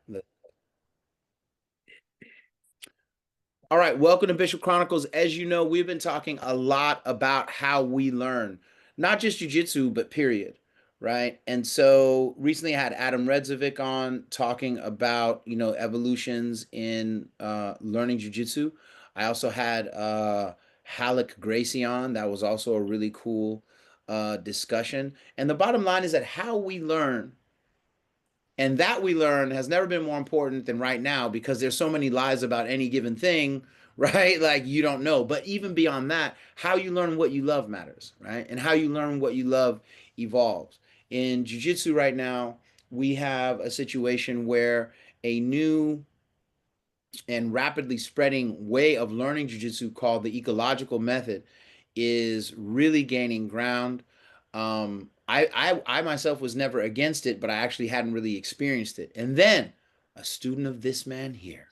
The- All right, welcome to Bishop Chronicles. As you know, we've been talking a lot about how we learn, not just jiu-jitsu, but period, right? And so recently I had Adam Redzovic on talking about, evolutions in learning jiu-jitsu. I also had Halleck Gracie on. That was also a really cool discussion. And the bottom line is that how we learn and that we learn has never been more important than right now because there's so many lies about any given thing, right? Like you don't know. But even beyond that, how you learn what you love matters, right? And how you learn what you love evolves. In jiu-jitsu right now, we have a situation where a new and rapidly spreading way of learning jiu-jitsu called the ecological method is really gaining ground. I myself was never against it, but I actually hadn't really experienced it. And then a student of this man here,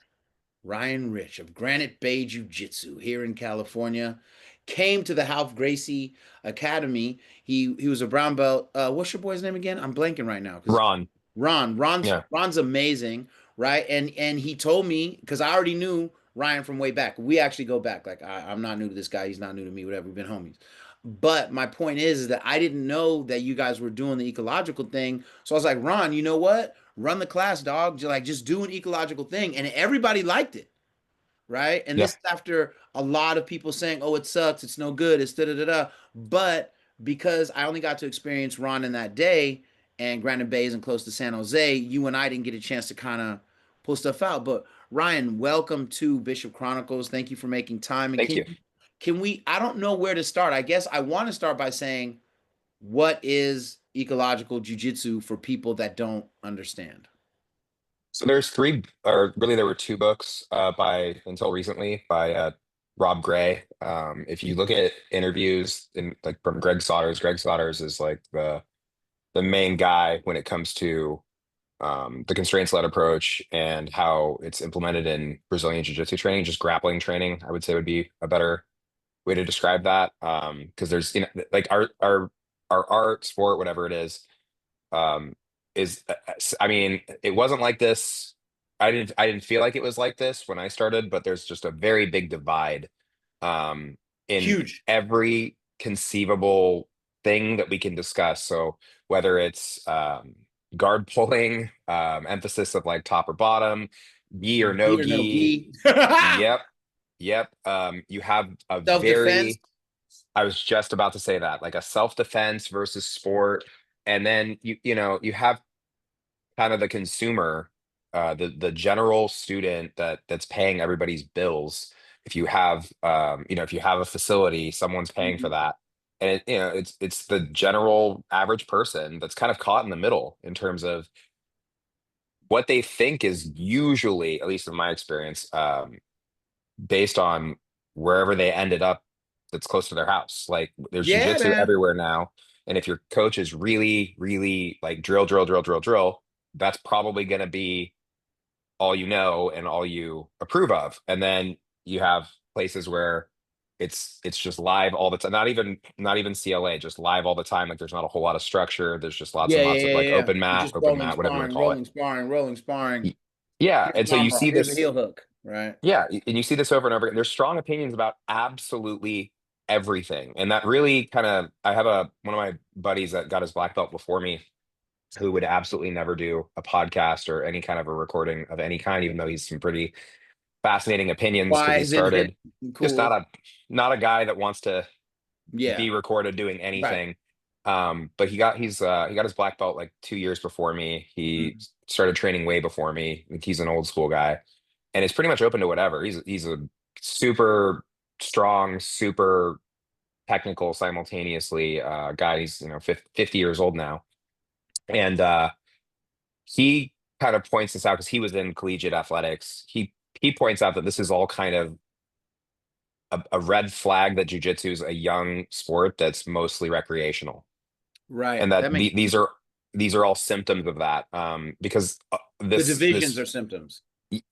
Ryan Rich of Granite Bay Jiu-Jitsu here in California, came to the Half Gracie Academy. He was a brown belt. What's your boy's name again? I'm blanking right now because Ron. Ron. Ron's Yeah. Ron's amazing, right? And he told me because I already knew Ryan from way back. We actually go back. Like I'm not new to this guy. He's not new to me. Whatever. We've been homies. But my point is that I didn't know that you guys were doing the ecological thing. So I was like, Ron, you know what? Run the class, dog. Like just do an ecological thing, and everybody liked it, right? And this Yeah. is after a lot of people saying, "Oh, it sucks. It's no good. It's da da da da." But because I only got to experience Ron in that day, and Granite Bay isn't close to San Jose, you and I didn't get a chance to kind of pull stuff out. But Ryan, welcome to Bishop Chronicles. Thank you for making time. And Thank you. can we? I don't know where to start. I guess I want to start by saying, what is ecological jujitsu for people that don't understand? So there's three, or really there were two books by until recently by Rob Gray. If you look at interviews in like from Greg Sodders is like the main guy when it comes to the constraints-led approach and how it's implemented in Brazilian Jiu-Jitsu training, just grappling training, I would say would be a better way to describe that. Because there's like our art, sport, whatever it um, is I mean, it wasn't like this. I didn't feel like it was like this when I started, but there's just a very big divide in Huge. every conceivable thing that we can discuss. So whether it's guard pulling, emphasis of like top or bottom, gi or no Gi or no gi. gi. Yep, yep. You have a Self defense. very I was just about to say that, like a self-defense versus sport. And then you have kind of the consumer, the general student that's paying everybody's bills. If you have if you have a facility, someone's paying for Mhm. that. And it's the general average person that's kind of caught in the middle in terms of what they think is usually, at least in my experience, based on wherever they ended up that's close to their house. Like there's Yeah, jujitsu man. everywhere now. And if your coach is really, really like drill, drill, drill, drill, drill, that's probably going to be all you know and all you approve of. And then you have places where it's just live all the time. Not even CLA, just live all the time. Like there's not a whole lot of structure. There's just lots Yeah, and yeah, lots of yeah, like yeah, yeah. You're just open rolling mat, whatever you want to sparring, call it. rolling sparring, rolling sparring. Y- Yeah. Here's And an so you arm bar. see Here's a this. heel hook, right? Yeah, and you see this over and over again. There's strong opinions about absolutely everything. And that really kind of I have a one of my buddies that got his black belt before me who would absolutely never do a podcast or any kind of a recording of any kind, even though he's some pretty fascinating opinions because he Wise in it. started just Cool. not a guy that wants to Yeah. be recorded doing Right. anything. But he got his black belt like 2 years before me. He Mhm. started training way before me. Like he's an old school guy, and is pretty much open to whatever. He's a super strong, super technical simultaneously guy. He's 50 years old now, and he kind of points this out because he was in collegiate athletics. He points out that this is all kind of a red flag that jujitsu is a young sport that's mostly recreational and Right. that That makes sense. these are all symptoms of that because The this divisions are symptoms.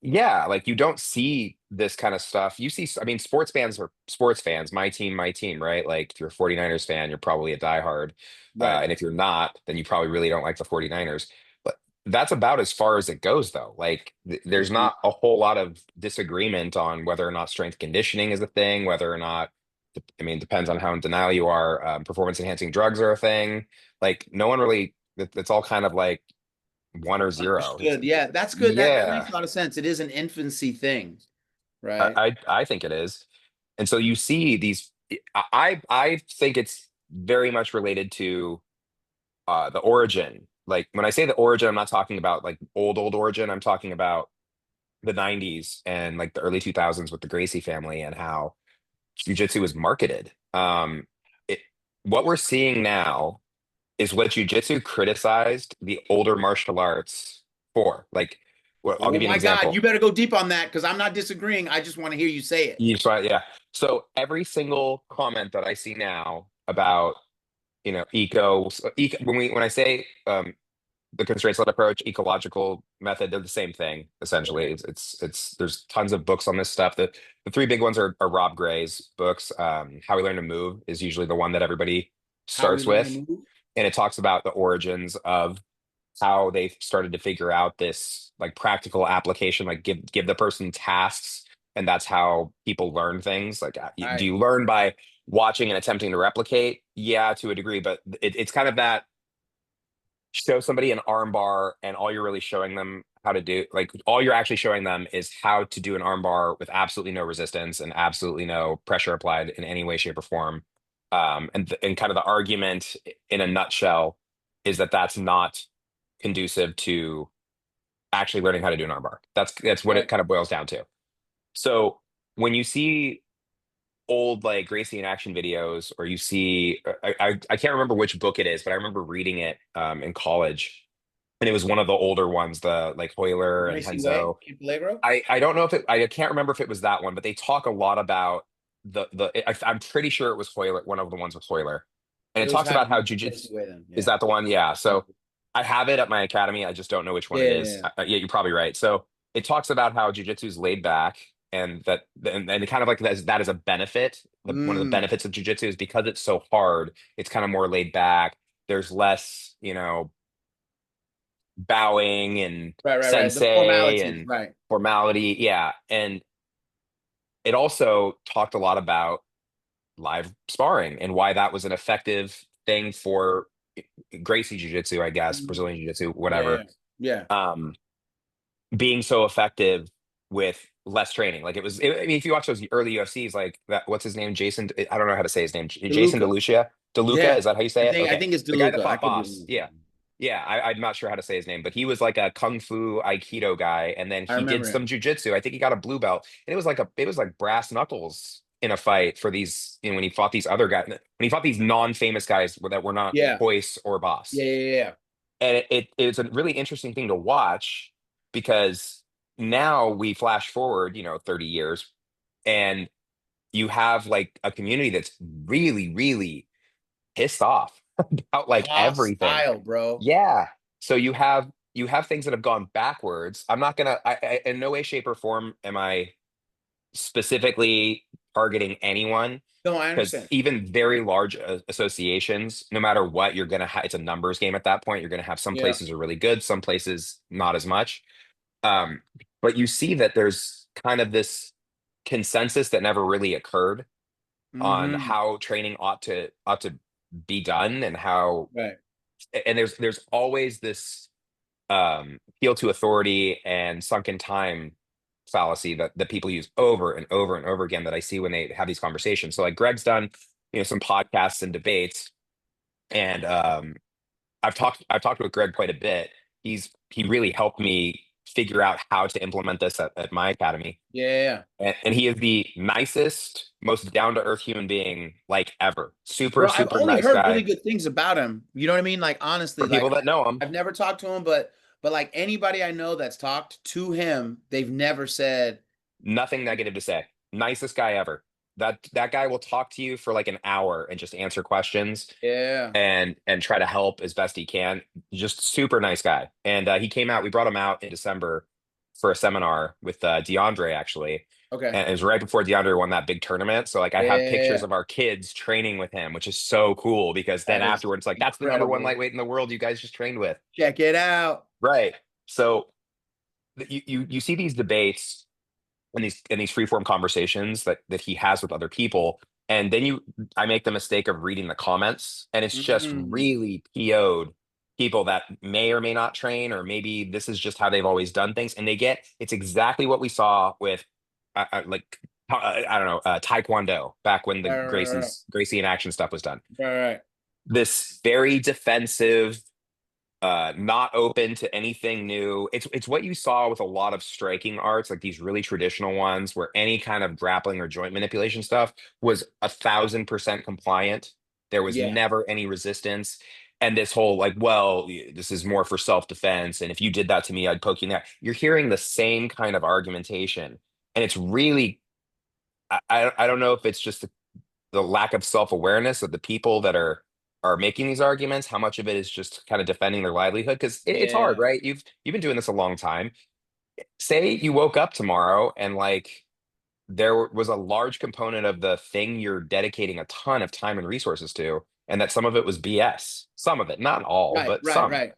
yeah, like you don't see this kind of stuff. You see, I mean, sports fans are sports fans, my team, right? Like if you're a 49ers fan, you're probably a diehard, Right. and if you're not, then you probably really don't like the 49ers. But that's about as far as it goes, though. Like, there's Mhm. not a whole lot of disagreement on whether or not strength conditioning is a thing, whether or not, I mean, depends on how in denial you are. Performance enhancing drugs are a thing. Like, no one really, it's all kind of like one or zero. Understood. Yeah, that's good. That Yeah, makes a lot of sense. It is an infancy thing, I, right? I think it is. And so you see these, I think it's very much related to the origin. Like, when I say the origin, I'm not talking about like old origin. I'm talking about the 90s and like the early 2000s with the Gracie family and how jiu-jitsu was marketed. It, what we're seeing now is what jiu-jitsu criticized the older martial arts for. Like, well, I'll Oh give you an my God, example. you better go deep on that because I'm not disagreeing. I just want to hear you say it. Yeah. So every single comment that I see now about, when I say the constraints led approach, ecological method, they're the same thing essentially. Okay. There's tons of books on this stuff. The three big ones are Rob Gray's books. How We Learn to Move is usually the one that everybody How we starts learn to with, move. and it talks about the origins of how they started to figure out this like practical application, like give the person tasks, and that's how people learn things. Like, All do right. you learn by watching and attempting to replicate? Yeah, to a degree, but it's kind of that show somebody an arm bar and all you're really showing them how to do, like, all you're actually showing them is how to do an arm bar with absolutely no resistance and absolutely no pressure applied in any way, shape, or form. And kind of the argument in a nutshell is that that's not conducive to actually learning how to do an arm bar. That's what it Right. kind of boils down to. So when you see old like Gracie in action videos, or you see, I can't remember which book it is, but I remember reading it in college, and it was one of the older ones, the like Hoyler and Gracie Way Henzo. in Peligro. I don't know if I can't remember if it was that one, but they talk a lot about I'm pretty sure it was Hoyler, one of the ones with Hoyler, and it It was talks had about to how be jujitsu, Gracie Way then. is Yeah. that the one? Yeah. So I have it at my academy. I just don't know which one Yeah. it Yeah. is. Yeah. Yeah, you're probably right. So it talks about how jujitsu is laid back, and and kind of like that is a benefit. One of the Mm. benefits of jujitsu is because it's so hard, it's kind of more laid back. There's less, bowing and Right. Right. Right. The sensei formalities. and Right. formality. Yeah. And it also talked a lot about live sparring and why that was an effective thing for Gracie Jiu Jitsu, I guess, Mm. Brazilian Jiu Jitsu, Yeah. whatever. Yeah. Yeah. Um, being so effective with less training. Like, I mean, if you watch those early UFCs, like that, what's his name? Jason, I don't know how to say his name. Jason DeLuca. DeLucia. DeLuca, Yeah. is that how you say it? I Okay. think it's The guy that DeLuca. I fought could be Boss. wrong. Yeah. Yeah. I'm not sure how to say his name, but he was like a Kung Fu Aikido guy. And then I he did remember some him. jujitsu. I think he got a blue belt. And it was like brass knuckles in a fight for these, when he fought these other guys, when he fought these non-famous guys that were not Yeah. Hoist or Boss. Yeah. Yeah. Yeah. And it's a really interesting thing to watch, because now we flash forward, 30 years, and you have like a community that's really, really pissed off about like everything. Hostile, bro. Yeah. So you have things that have gone backwards. I'm not gonna, in no way, shape, or form am I specifically targeting anyone, No, I because understand. even very large associations, no matter what, you're gonna have, it's a numbers game at that point. You're gonna have some Yeah. places are really good, some places not as much. Um, but you see that there's kind of this consensus that never really occurred on Hmm. how training ought to be done, and how, Right. and there's always this appeal to authority and sunken time fallacy that people use over and over and over again, that I see when they have these conversations. So like Greg's done, some podcasts and debates, and I've talked with Greg quite a bit. He really helped me figure out how to implement this at my academy. Yeah. Yeah. Yeah. And he is the nicest, most down to earth human being like ever. Super, Bro, I've super only nice heard really guy good things about him. You know what I mean? Like honestly, for like people that know him. I've never talked to him, but like anybody I know that's talked to him, they've never said, Nothing negative to say. Nicest guy ever. That guy will talk to you for like an hour and just answer questions, yeah, and try to help as best he can. Just super nice guy. And he came out. We brought him out in December for a seminar with DeAndre, actually. okay, And it was right before DeAndre won that big tournament. So like I have pictures yeah, of our kids training with him, which is so cool, because then that is afterwards, like, that's the number one incredible. lightweight in the world you guys just trained with. Check it out. Right. So you see these debates and these free form conversations that he has with other people, and then I make the mistake of reading the comments, and it's just Mm, really PO'd people that may or may not train, or maybe this is just how they've always done things, and it's exactly what we saw with like I don't know, Taekwondo back when the right, right, right, Gracie in action stuff was done. right, right. This very defensive, not open to anything new. It's what you saw with a lot of striking arts, like these really traditional ones, where any kind of grappling or joint manipulation stuff was 1,000% compliant. There was Yeah, never any resistance. And this whole like, well, this is more for self-defense, and if you did that to me, I'd poke you in the eye. You're hearing the same kind of argumentation, and it's really, I don't know if it's just the lack of self-awareness of the people that are making these arguments, how much of it is just kind of defending their livelihood, because it's hard, yeah. right? You've been doing this a long time. Say you woke up tomorrow and like there was a large component of the thing you're dedicating a ton of time and resources to, and that some of it was BS, some of it, not all, Right, but right, some. right.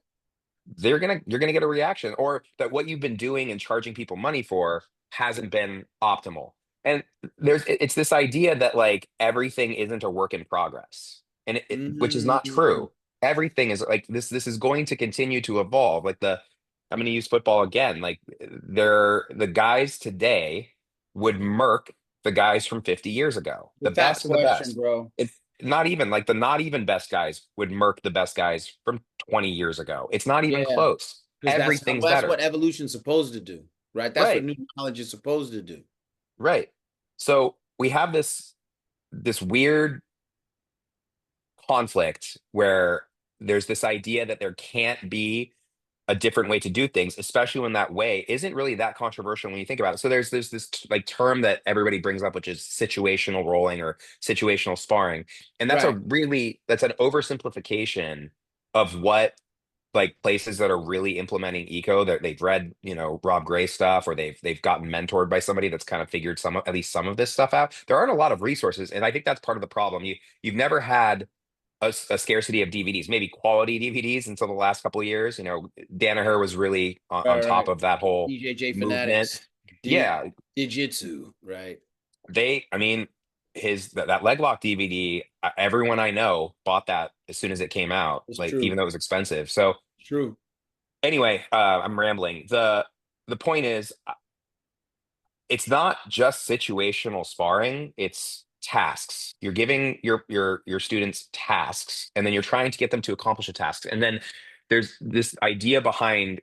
You're gonna get a reaction, or that what you've been doing and charging people money for hasn't been optimal. And it's this idea that like everything isn't a work in progress, and which is not Mm, true. Everything is like this is going to continue to evolve. Like I'm going to use football again. Like the guys today would murk the guys from 50 years ago, the without best of the question, best. bro. It's not even like the not even best guys would murk the best guys from 20 years ago. It's not even Yeah, close. because Everything's that's what better. evolution's supposed to do, right? That's what Right. new knowledge is supposed to do. Right. So we have this weird conflict where there's this idea that there can't be a different way to do things, especially when that way isn't really that controversial when you think about it. So there's this like term that everybody brings up, which is situational rolling or situational sparring. And Right. that's an oversimplification of what like places that are really implementing eco, that they've read, Rob Gray stuff, or they've gotten mentored by somebody that's kind of figured at least some of this stuff out. There aren't a lot of resources, and I think that's part of the problem. You've never had a scarcity of DVDs, maybe quality DVDs until the last couple of years. Danaher was really on Right, top right. of that whole BJJ movement. fanatics, did Yeah, Jiu-Jitsu, right? I mean, that leg lock DVD, everyone I know bought that as soon as it came out, It's like even true. though it was expensive. So True. anyway, I'm rambling. The point is, it's not just situational sparring, it's tasks. You're giving your students tasks, and then you're trying to get them to accomplish a task. And then there's this idea behind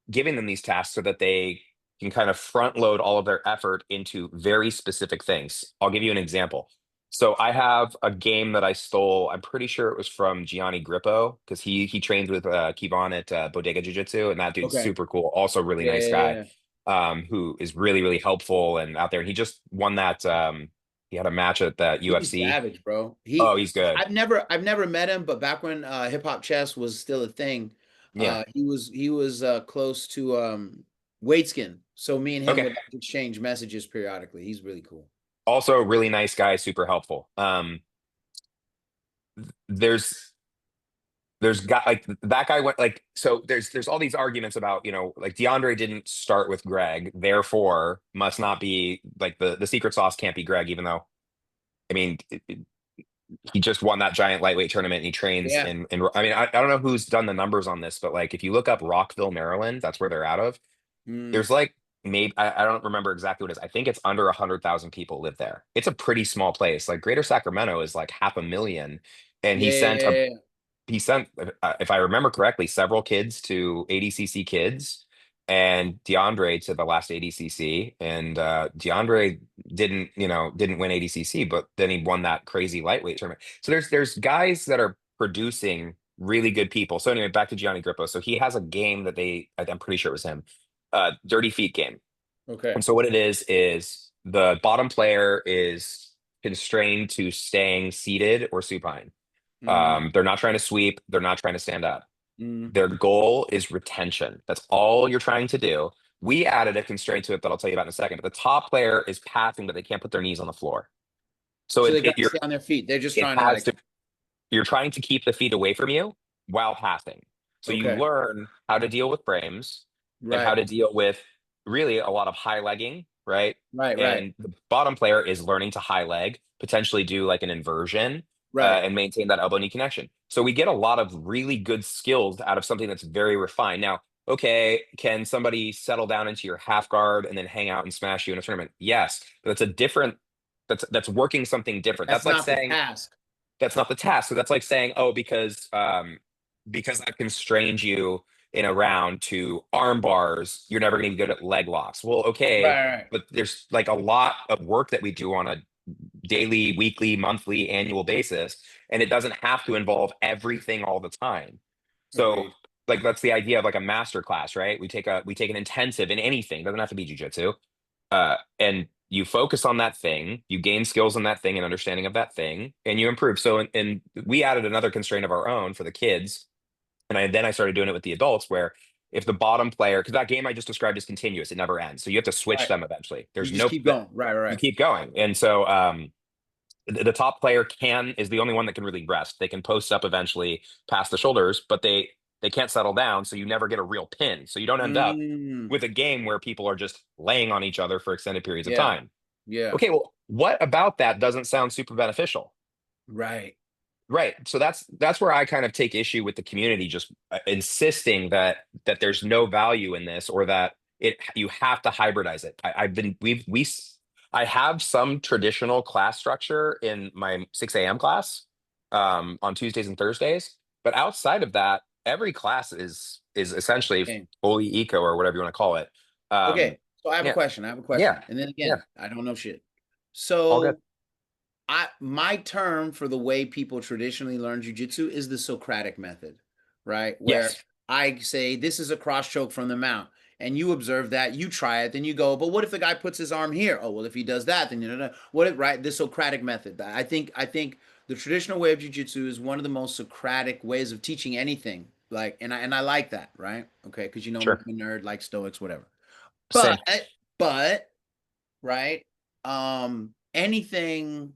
giving them these tasks so that they can kind of front load all of their effort into very specific things. I'll give you an example. So I have a game that I stole. I'm pretty sure it was from Gianni Grippo, because he trains with Kivon at Bodega Jiu-Jitsu, and that dude's Okay. super cool. Also, really Yeah, nice yeah, guy, yeah. who is really really helpful and out there. And he just won that. He had a match at the He's UFC. savage, bro. Oh, he's good. I've never met him, but back when hip hop chess was still a thing, Yeah. he was close to Waitskin. So me and him Okay. would like exchange messages periodically. He's really cool. Also, really nice guy, super helpful. There's got like that guy went like, so there's all these arguments about, like DeAndre didn't start with Greg, therefore must not be like the secret sauce can't be Greg, even though I mean he just won that giant lightweight tournament, and he trains Yeah. in I mean I don't know who's done the numbers on this, but like if you look up Rockville, Maryland, that's where they're out of. Mm. There's like maybe I don't remember exactly what it is. I think it's under 100,000 people live there. It's a pretty small place. Like Greater Sacramento is like 500,000, and Yeah, yeah, yeah, yeah. he sent, if I remember correctly, several kids to ADCC kids, and DeAndre to the last ADCC. And DeAndre didn't win ADCC, but then he won that crazy lightweight tournament. So there's guys that are producing really good people. So anyway, back to Gianni Grippo. So he has a game that I'm pretty sure it was him, Dirty Feet game. Okay. And so what it is the bottom player is constrained to staying seated or supine. Mm, They're not trying to sweep. They're not trying to stand up. mm. Their goal is retention. That's all you're trying to do. We added a constraint to it that I'll tell you about in a second. But the top player is passing, but they can't put their knees on the floor. So So they got to stay on their feet. They're just it trying to has like, to. You're trying to keep the feet away from you while passing. So you Okay. learn how to deal with frames and how Right. to deal with really a lot of high legging, right? Right. Right. And the bottom player is learning to high leg, potentially do like an inversion, Right. and maintain that elbow knee connection. So we get a lot of really good skills out of something that's very refined. Now, okay, can somebody settle down into your half guard and then hang out and smash you in a tournament? Yes, but that's a different. That's working something different. That's That's like not the saying task. that's not the task. So that's like saying, oh, because I've constrained you in a round to arm bars, you're never going to be good at leg locks. Well, okay, Right. Right. but there's like a lot of work that we do on a daily, weekly, monthly, annual basis, and it doesn't have to involve everything all the time. So Agreed. like that's the idea of like a master class, right? We take an intensive in anything, doesn't have to be jujitsu, and you focus on that thing, you gain skills in that thing and understanding of that thing, and you improve. So, and we added another constraint of our own for the kids, and then I started doing it with the adults, where if the bottom player, because that game I just described is continuous, it never ends, so you have to switch Right. them eventually. You There's just no keep going. Right. Right. you Right. keep going, and so the top player can is the only one that can really rest. They can post up eventually past the shoulders, but they can't settle down, so you never get a real pin. So you don't end up Mm, with a game where people are just laying on each other for extended periods of yeah. time. Yeah. Okay, well, what about that doesn't sound super beneficial? Right. Right. So that's where I kind of take issue with the community just insisting that there's no value in this, or that it you have to hybridize it. I've been I have some traditional class structure in my 6 a.m. class on Tuesdays and Thursdays, but outside of that, every class is essentially Okay. fully eco or whatever you want to call it. Um, Okay. So I have a yeah, question. I have a yeah, question. And then yeah, again, I don't know shit. all good. So my term for the way people traditionally learn jujitsu is the Socratic method, right? Where Yes, I say this is a cross choke from the mount, and you observe that, you try it, then you go, but what if the guy puts his arm here? Oh well, if he does that, then you know what if right? The Socratic method. I think the traditional way of jujitsu is one of the most Socratic ways of teaching anything. Like, and I like that, right? Okay, because you know me, sure. I'm a nerd, like Stoics, whatever. But Same. but right, anything,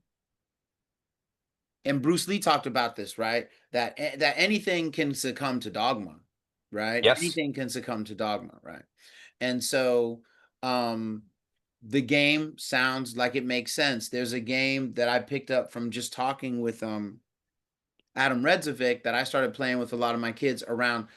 and Bruce Lee talked about this, right? That anything can succumb to dogma, right? Yes. Anything can succumb to dogma, right? And so um the game sounds like it makes sense. There's a game that I picked up from just talking with Adam Redzovic that I started playing with a lot of my kids around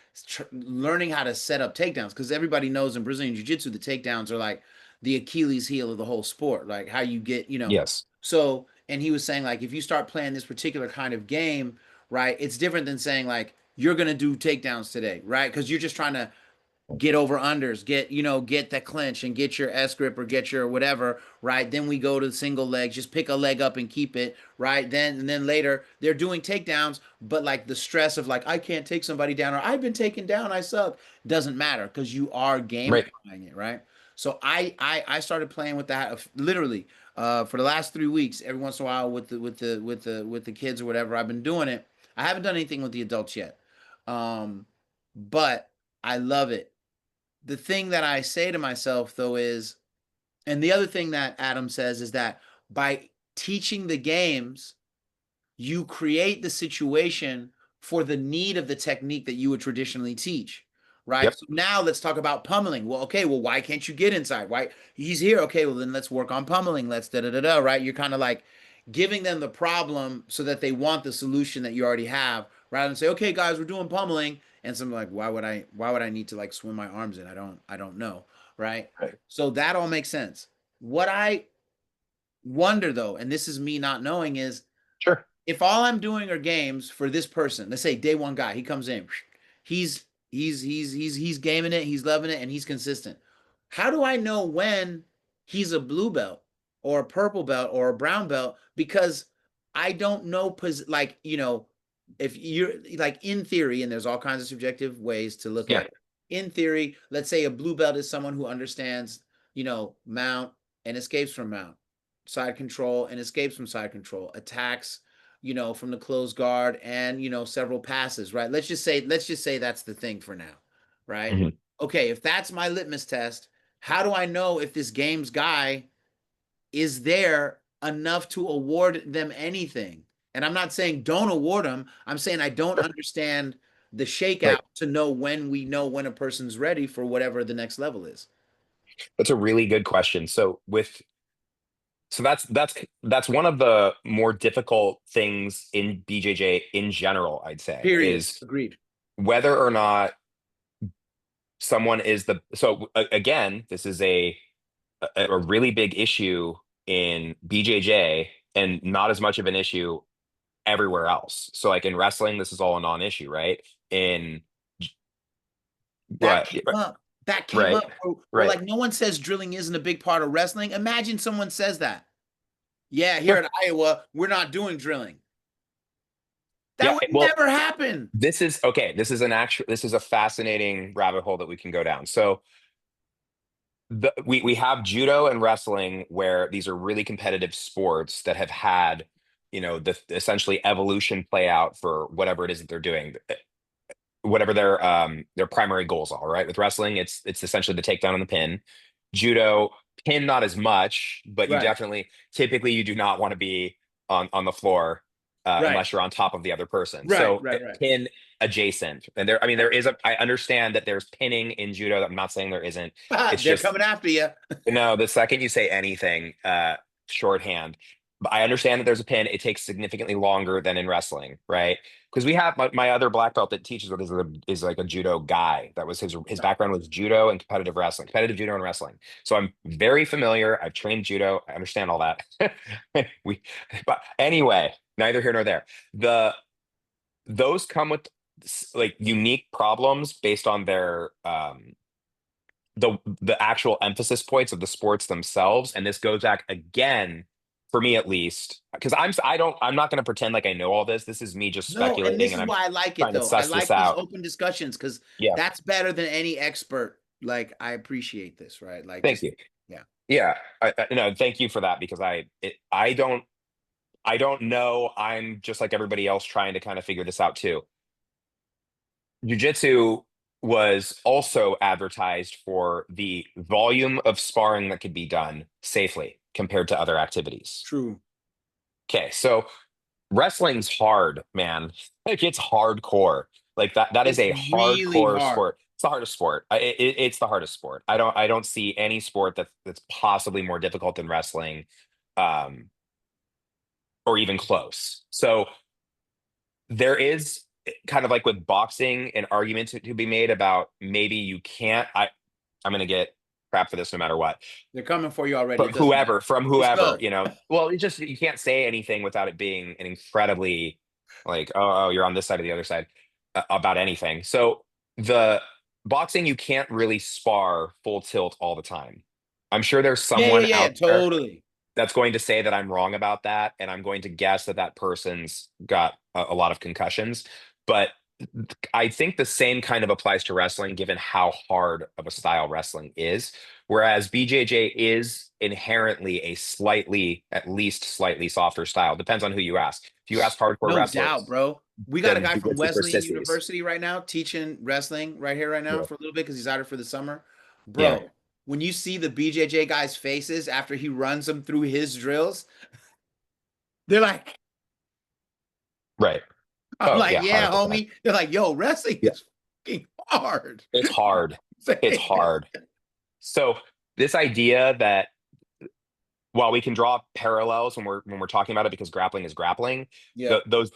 learning how to set up takedowns, because everybody knows in Brazilian Jiu-Jitsu the takedowns are like the Achilles heel of the whole sport, like how you get, Yes. so, and he was saying like if you start playing this particular kind of game, right, it's different than saying like you're going to do takedowns today, right? Because you're just trying to get over unders, get that clinch and get your S grip or get your whatever, right? Then we go to single legs, just pick a leg up and keep it, right? And then later they're doing takedowns, but like the stress of like I can't take somebody down or I've been taken down, I suck, doesn't matter because you are Right. gamifying it, right? So I started playing with that literally for the last 3 weeks, every once in a while with the kids or whatever. I've been doing it. I haven't done anything with the adults yet, but I love it. The thing that I say to myself though is, and the other thing that Adam says is that by teaching the games, you create the situation for the need of the technique that you would traditionally teach, right? Yep. So now let's talk about pummeling. Well, okay, well, why can't you get inside? Why he's here? Okay, well then let's work on pummeling. Let's da da da da. Right? You're kind of like giving them the problem so that they want the solution that you already have, rather than say, okay, guys, we're doing pummeling, and something like, why would I need to like swim my arms in? I don't know, right? Right. So that all makes sense. What I wonder though, and this is me not knowing, is Sure. if all I'm doing are games for this person, let's say day one guy, he comes in, he's gaming it, he's loving it, and he's consistent. How do I know when he's a blue belt or a purple belt or a brown belt? Because I don't know, like if you're like in theory, and there's all kinds of subjective ways to look Yeah. at it. In theory, let's say a blue belt is someone who understands, mount and escapes from mount, side control and escapes from side control, attacks, from the closed guard and, several passes, right? Let's just say that's the thing for now, right? Mhm. Okay, if that's my litmus test, how do I know if this game's guy is there enough to award them anything? And I'm not saying don't award them. I'm saying I don't Sure. understand the shakeout Right. to know when we know when a person's ready for whatever the next level is. That's a really good question. So that's one of the more difficult things in BJJ in general, I'd say, Period. is Agreed. whether or not someone is the so again, this is a really big issue in BJJ and not as much of an issue everywhere else. So like in wrestling, this is all a non-issue, right? In That right, came up. That came right, up where right. like no one says drilling isn't a big part of wrestling. Imagine someone says that. Yeah, here Sure. at Iowa, we're not doing drilling. That Yeah, would well, never happen. this is okay. This is a fascinating rabbit hole that we can go down. So we have judo and wrestling where these are really competitive sports that have had, the essentially evolution play out for whatever it is that they're doing, whatever their primary goals are, right? With wrestling, it's essentially the takedown and the pin. Judo, pin not as much, but you Right. definitely typically you do not want to be on the floor Right. unless you're on top of the other person. Right. So Right. Right. pin adjacent. And there, I mean, Right. there is a I understand that there's pinning in judo. I'm not saying there isn't. It's They're just coming after you. no, the second you say anything, shorthand. But I understand that there's a pin. It takes significantly longer than in wrestling, right? Because we have my other black belt that teaches is like a judo guy. That was his Right. background was judo and competitive wrestling, competitive judo and wrestling. So I'm very familiar. I've trained judo. I understand all that. we, but anyway, neither here nor there. Those come with like unique problems based on their the actual emphasis points of the sports themselves. And this goes back again, for me at least, because I'm not going to pretend like I know all this. This is me just No, and speculating this and is I'm why I like it trying to though. I suss this like these out. open discussions because Yeah, that's better than any expert. Like I appreciate this, right? Like thank just you. yeah. Yeah, no, thank you for that because I don't know. I'm just like everybody else trying to kind of figure this out too. Jiu-Jitsu was also advertised for the volume of sparring that could be done safely compared to other activities. True. Okay, so wrestling's hard, man. Like it's hardcore. Like that is It's a really hardcore hard. sport. It's the hardest sport. It's the hardest sport. I don't see any sport that's possibly more difficult than wrestling, um, or even close. So there is kind of like with boxing an argument to be made about maybe you can't. I'm gonna get crap for this no matter what. They're coming for you already. From It doesn't matter. Just whoever, go. well, it just you can't say anything without it being an incredibly like, oh, you're on this side or the other side about anything. So the boxing, you can't really spar full tilt all the time. I'm sure there's Yeah, yeah, someone yeah, yeah. out there Totally. that's going to say that I'm wrong about that, and I'm going to guess that that person's got a lot of concussions. But I think the same kind of applies to wrestling, given how hard of a style wrestling is. Whereas BJJ is inherently a slightly, at least slightly softer style. Depends on who you ask. If you ask hardcore No doubt, wrestlers, bro. We got a then guy from Jiu-Jitsu for Wesleyan sissies. University right now teaching wrestling right here, right now Yeah. for a little bit because he's out here for the summer. Yeah. Bro, when you see the BJJ guys' faces after he runs them through his drills, they're like, Right. I'm Oh like, yeah, yeah, 100%. homie. They're like, yo, wrestling Yeah. is fucking hard. It's hard. It's hard. So this idea that while we can draw parallels when we're talking about it because grappling is grappling, Yeah. those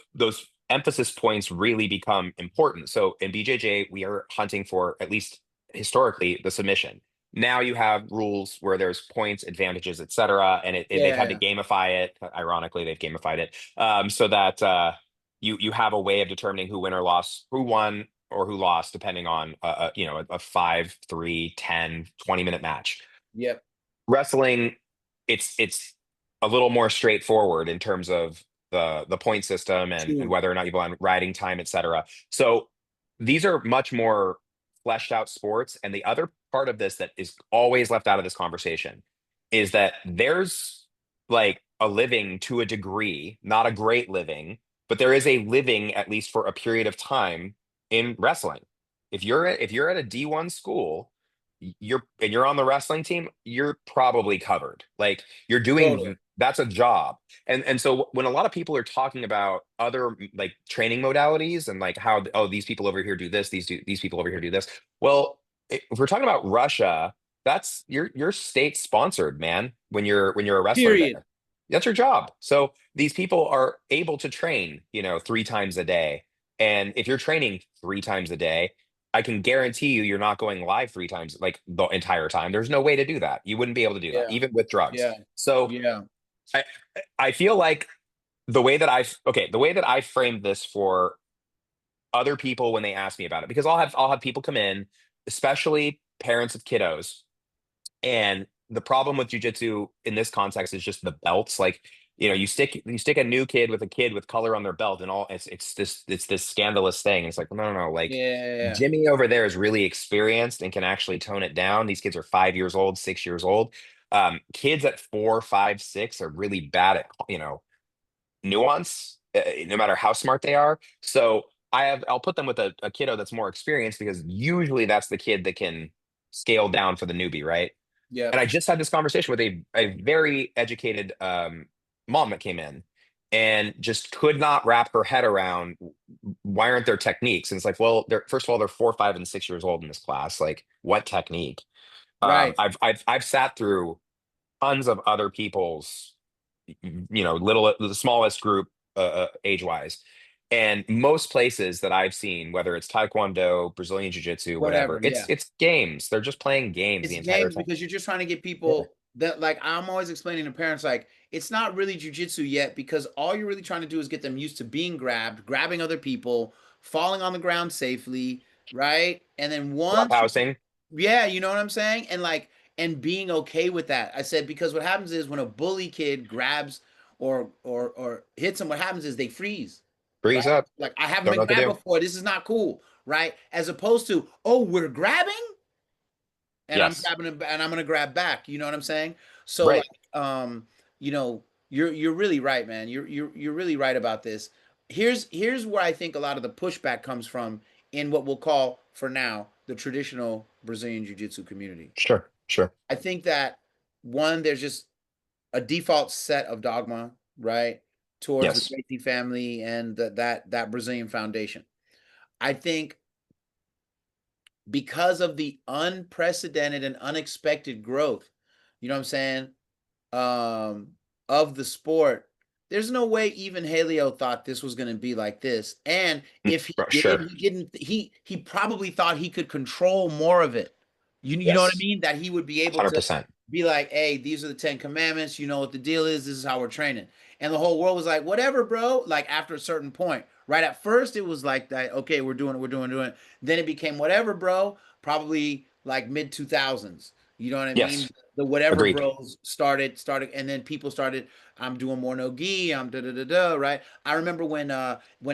emphasis points really become important. So in BJJ, we are hunting for, at least historically, the submission. Now you have rules where there's points, advantages, etc., and they've had to Yeah. gamify it. Ironically, they've gamified it so that you have a way of determining who won or who lost, depending on a 5, 3, 10, 20 minute match. Yep. Wrestling, it's a little more straightforward in terms of the point system and True. whether or not you go on riding time, etc. So these are much more fleshed out sports. And the other part of this that is always left out of this conversation is that there's like a living to a degree, not a great living, but there is a living at least for a period of time in wrestling. If you're at a D1 school, you're on the wrestling team, you're probably covered. Like you're Totally. doing that's a job. And so when a lot of people are talking about other like training modalities and like how oh these people over here do this, these people over here do this. Well, if we're talking about Russia, that's you're state sponsored, man, when you're a wrestler Period. there. That's your job. So these people are able to train, 3 times a day. And if you're training 3 times a day, I can guarantee you, you're not going live 3 times like the entire time. There's no way to do that. You wouldn't be able to do that, Yeah. even with drugs. Yeah. So Yeah. I, I feel like the way that I framed this for other people when they ask me about it, because I'll have people come in, especially parents of kiddos, and the problem with jujitsu in this context is just the belts. Like, you stick a new kid with color on their belt, and all it's this scandalous thing. It's like, no, no, no. Like Yeah. Jimmy over there is really experienced and can actually tone it down. These kids are 5 years old, 6 years old. Kids at 4, 5, 6 are really bad at nuance, no matter how smart they are. So I'll put them with a kiddo that's more experienced because usually that's the kid that can scale down for the newbie, right? And Yep. I just had this conversation with a very educated mom that came in and just could not wrap her head around why aren't there techniques? And it's like, well, they're first of all, they're 4, 5, and 6 years old in this class. Like, what technique? Right. I've sat through tons of other people's, little the smallest group age wise. And most places that I've seen, whether it's Taekwondo, Brazilian Jiu-Jitsu, whatever, Whatever. it's Yeah. it's games. They're just playing games It's the entire games time. because you're just trying to get Yeah. people that like I'm always explaining to parents like it's not really jujitsu yet because all you're really trying to do is get them used to being grabbed, grabbing other people, falling on the ground safely, right? And then once you Roughhousing. yeah, you know what I'm saying? And like and being okay with that. I said because what happens is when a bully kid grabs or hits them, what happens is they freeze. Right? Freeze up. Like I haven't Don't know been what to grabbed do. before. This is not cool, right? As opposed to, oh, we're grabbing? And I'm Yes. grabbing him and I'm gonna grab back. You know what I'm saying? So Right. like you're really right, man. You're really right about this. Here's where I think a lot of the pushback comes from in what we'll call for now the traditional Brazilian Jiu-Jitsu community. Sure. Sure. I think that one, there's just a default set of dogma, right, towards the Yes. Gracie family and that Brazilian foundation. I think because of the unprecedented and unexpected growth, you know what I'm saying, um, of the sport, there's no way even Haleo thought this was going to be like this. And if he did, Sure. he probably thought he could control more of it. You know what I Yes. mean? That he would be able to 100%. be like, hey, these are the 10 commandments. You know what the deal is. This is how we're training. And the whole world was like, whatever, bro. Like after a certain point, right? At first, it was like that. Okay, we're doing it. We're doing it. Then it became whatever, bro. Probably like mid 2000s. You know what I mean? Yes. The whatever Agreed. bros started, and then people started. I'm doing more no gi. I'm da da da da. Right? I remember when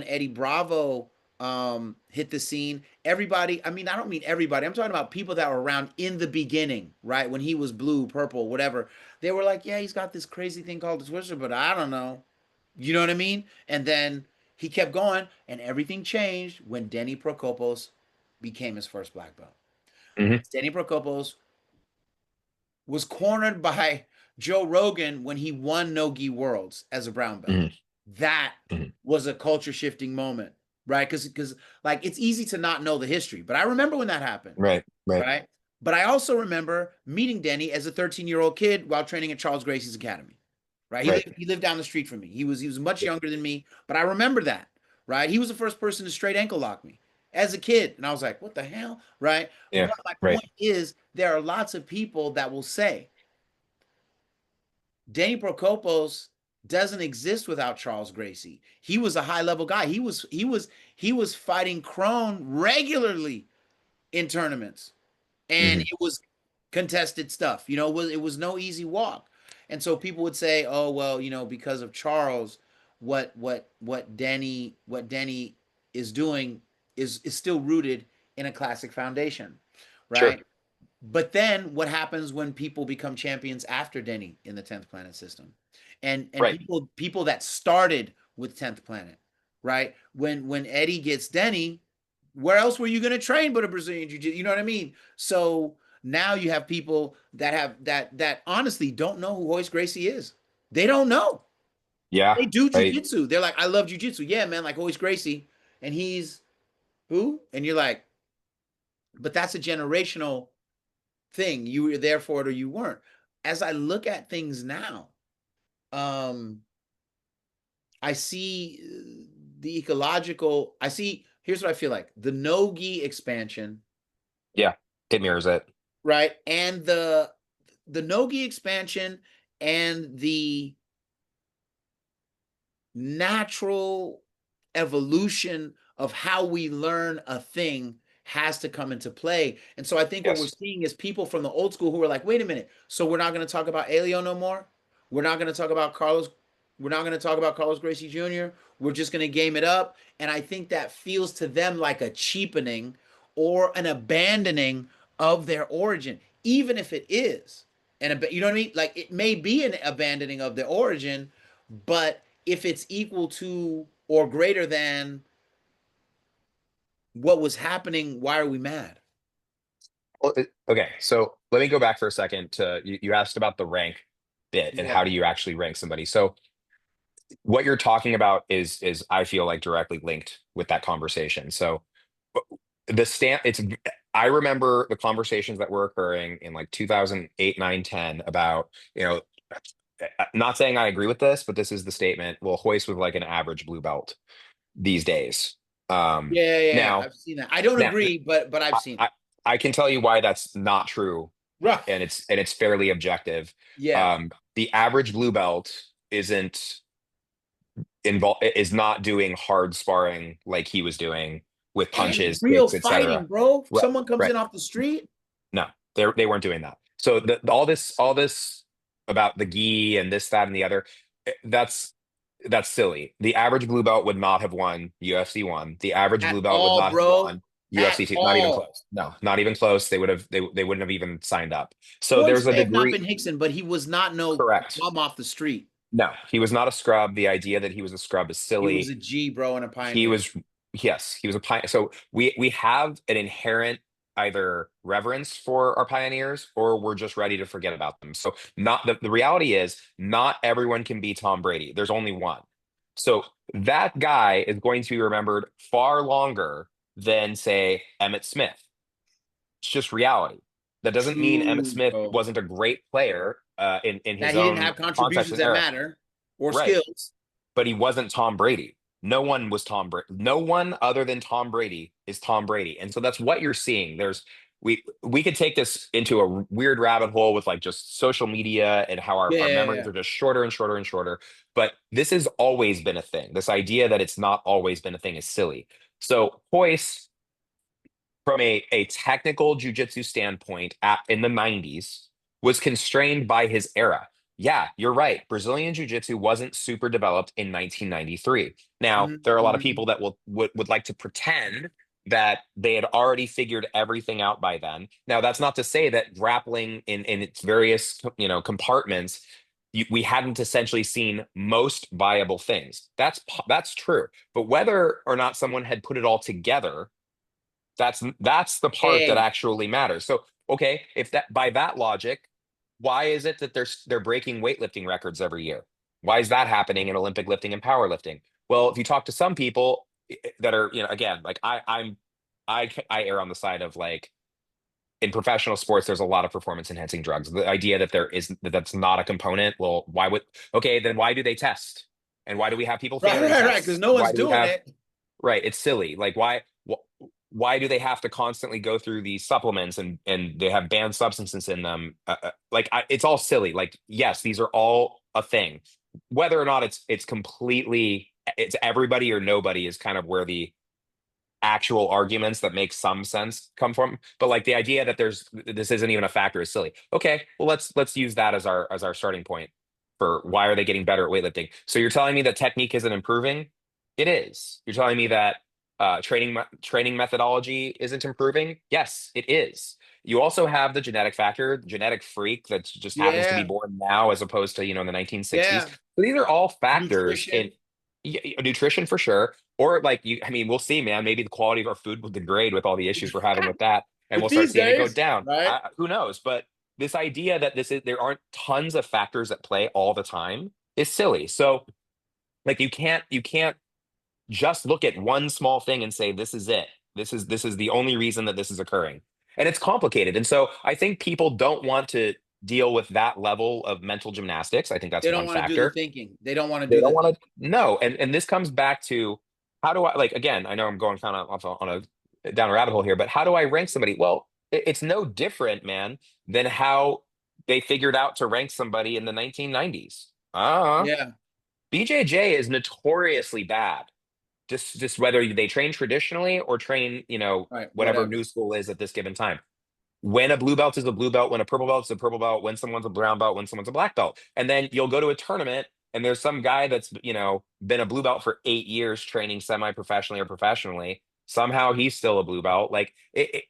Eddie Bravo hit the scene, everybody, I mean, I don't mean everybody, I'm talking about people that were around in the beginning, right, when he was blue, purple, whatever, they were like, yeah, he's got this crazy thing called the twister, but I don't know, you know what I mean? And then he kept going and everything changed when Denny Prokopos became his first black belt. Hmm. Denny Prokopos was cornered by Joe Rogan when he won Nogi Worlds as a brown belt. Hmm. That Hmm. was a culture shifting moment, right? Because like it's easy to not know the history, but I remember when that happened, Right. Right. right? But I also remember meeting Denny as a 13-year-old kid while training at Charles Gracie's Academy. Right? He Right. lived, he lived down the street from me. He was much younger than me, but I remember that. Right? He was the first person to straight ankle lock me as a kid, and I was like, "What the hell?" Right? Yeah. But my Right. point is, there are lots of people that will say Danny Prokopos doesn't exist without Charles Gracie. He was a high level guy. He was fighting Crone regularly in tournaments, and Hmm. it was contested stuff. It was no easy walk. And so people would say, "Oh well, because of Charles, what Denny is doing is still rooted in a classic foundation, Sure. right?" But then what happens when people become champions after Denny in the 10th Planet system? And Right. people that started with 10th Planet, right? When Eddie gets Denny, where else were you going to train but a Brazilian Jiu-Jitsu? You know what I mean? So Now you have people that have that honestly don't know who Hoist Gracie is. They don't know. Yeah, They do I jujitsu. They're like, I love jujitsu. Yeah, man, like Hoist Gracie. And he's who? And you're like, but that's a generational thing. You were there for it or you weren't. As I look at things now, um, I see the ecological, I see, here's what I feel like the no gi expansion, yeah, it mirrors it. right? And the no gi expansion and the natural evolution of how we learn a thing has to come into play. And so I think what we're Yes. seeing is people from the old school who are like, wait a minute, so we're not going to talk about Elio no more. We're not going to talk about Carlos. We're not going to talk about Carlos Gracie Jr. We're just going to game it up. And I think that feels to them like a cheapening or an abandoning of their origin, even if it is. And you know what I mean? Like it may be an abandoning of the origin, but if it's equal to or greater than what was happening, why are we mad? Well, okay, so let me go back for a second to you asked about the rank bit and Yeah. how do you actually rank somebody. So what you're talking about is I feel like directly linked with that conversation. So the stamp it's I remember the conversations that were occurring in like 2008, 9, 10 about, not saying I agree with this, but this is the statement. Well, Hoist was like an average blue belt these days. Yeah, yeah, yeah. Now, I've seen that. I don't now agree, but I've I, seen it. I I can tell you why that's not true, Right. and it's fairly objective. Yeah. The average blue belt isn't involved is not doing hard sparring like he was doing with And punches, real kicks, fighting, etc. bro. Right, Someone comes right. in off the street. No, they weren't doing that. So all this about the gi and this, that, and the other, that's silly. The average blue belt would not have won UFC one. The average At blue belt would all, not have bro. won UFC At two. Not even all. close. No, not even close. They wouldn't have even signed up. So Hoist there's a may have not degree. been Hickson, but he was not no Correct. bum off the street. No, he was not a scrub. The idea that he was a scrub is He was a silly. G, bro, and a He pioneer. was, yes, he was a pioneer. So we have an inherent either reverence for our pioneers or we're just ready to forget about them. So not the reality is not everyone can be Tom Brady. There's only one. So that guy is going to be remembered far longer than say Emmett Smith. It's just reality. That doesn't mean Emmett True, Smith bro. wasn't a great player in That his he didn't own have context contributions and that era. matter or Right, skills. but he wasn't Tom Brady. No one was Tom Brady. No one other than Tom Brady is Tom Brady. And so that's what you're seeing. We could take this into a weird rabbit hole with like just social media and how Yeah, our yeah, memories yeah. are just shorter and shorter and shorter. But this has always been a thing. This idea that it's not always been a thing is silly. So Hoist from a technical jujitsu standpoint in the 90s was constrained by his era. Yeah, you're right. Brazilian jiu-jitsu wasn't super developed in 1993. Now, Mhm, there are a lot of mhm. people that would like to pretend that they had already figured everything out by then. Now, that's not to say that grappling in its various, compartments, we hadn't essentially seen most viable things. That's true. But whether or not someone had put it all together, that's the part that Hey, actually matters. So, okay, if that by that logic, why is it that they're breaking weightlifting records every year? Why is that happening in Olympic lifting and powerlifting? Well, if you talk to some people that are, again, like I err on the side of like in professional sports, there's a lot of performance enhancing drugs. The idea that that's not a component, well, okay, then why do they test? And why do we have people right, failing right, right. Because tests? no Why one's do we doing have it. Right, it's silly. Like why do they have to constantly go through these supplements and they have banned substances in them? It's all silly. Like yes, these are all a thing. Whether or not it's everybody or nobody is kind of where the actual arguments that make some sense come from. But like the idea that this isn't even a factor is silly. Okay, well let's use that as our starting point for why are they getting better at weightlifting. So you're telling me that technique isn't improving? It is. You're telling me that training methodology isn't improving? Yes, it is. You also have the genetic factor, genetic freak that just happens to be Yeah, born now as opposed to, in the 1960s. yeah. So these are all factors in Nutrition. nutrition for sure. Or like I mean, we'll see, man. Maybe the quality of our food will degrade with all the issues we're having with that. and But we'll start these seeing it go days, down. right? Who knows? But this idea that there aren't tons of factors at play all the time is silly. So like you can't just look at one small thing and say this is it. This is the only reason that this is occurring. And it's complicated. And so I think people don't want to deal with that level of mental gymnastics. I think that's They don't one want to do the factor. thinking. They don't want to They do don't the want to thinking. no. And this comes back to how do I like again, I know I'm going kind of off on a down a rabbit hole here, but how do I rank somebody? Well, it's no different, man, than how they figured out to rank somebody in the 1990s. Yeah, BJJ is notoriously bad. Just whether they train traditionally or train, right. whatever Whatever. new school is at this given time. When a blue belt is a blue belt, when a purple belt is a purple belt, when someone's a brown belt, when someone's a black belt. And then you'll go to a tournament and there's some guy that's, been a blue belt for 8 years training semi-professionally or professionally. Somehow he's still a blue belt. Like it,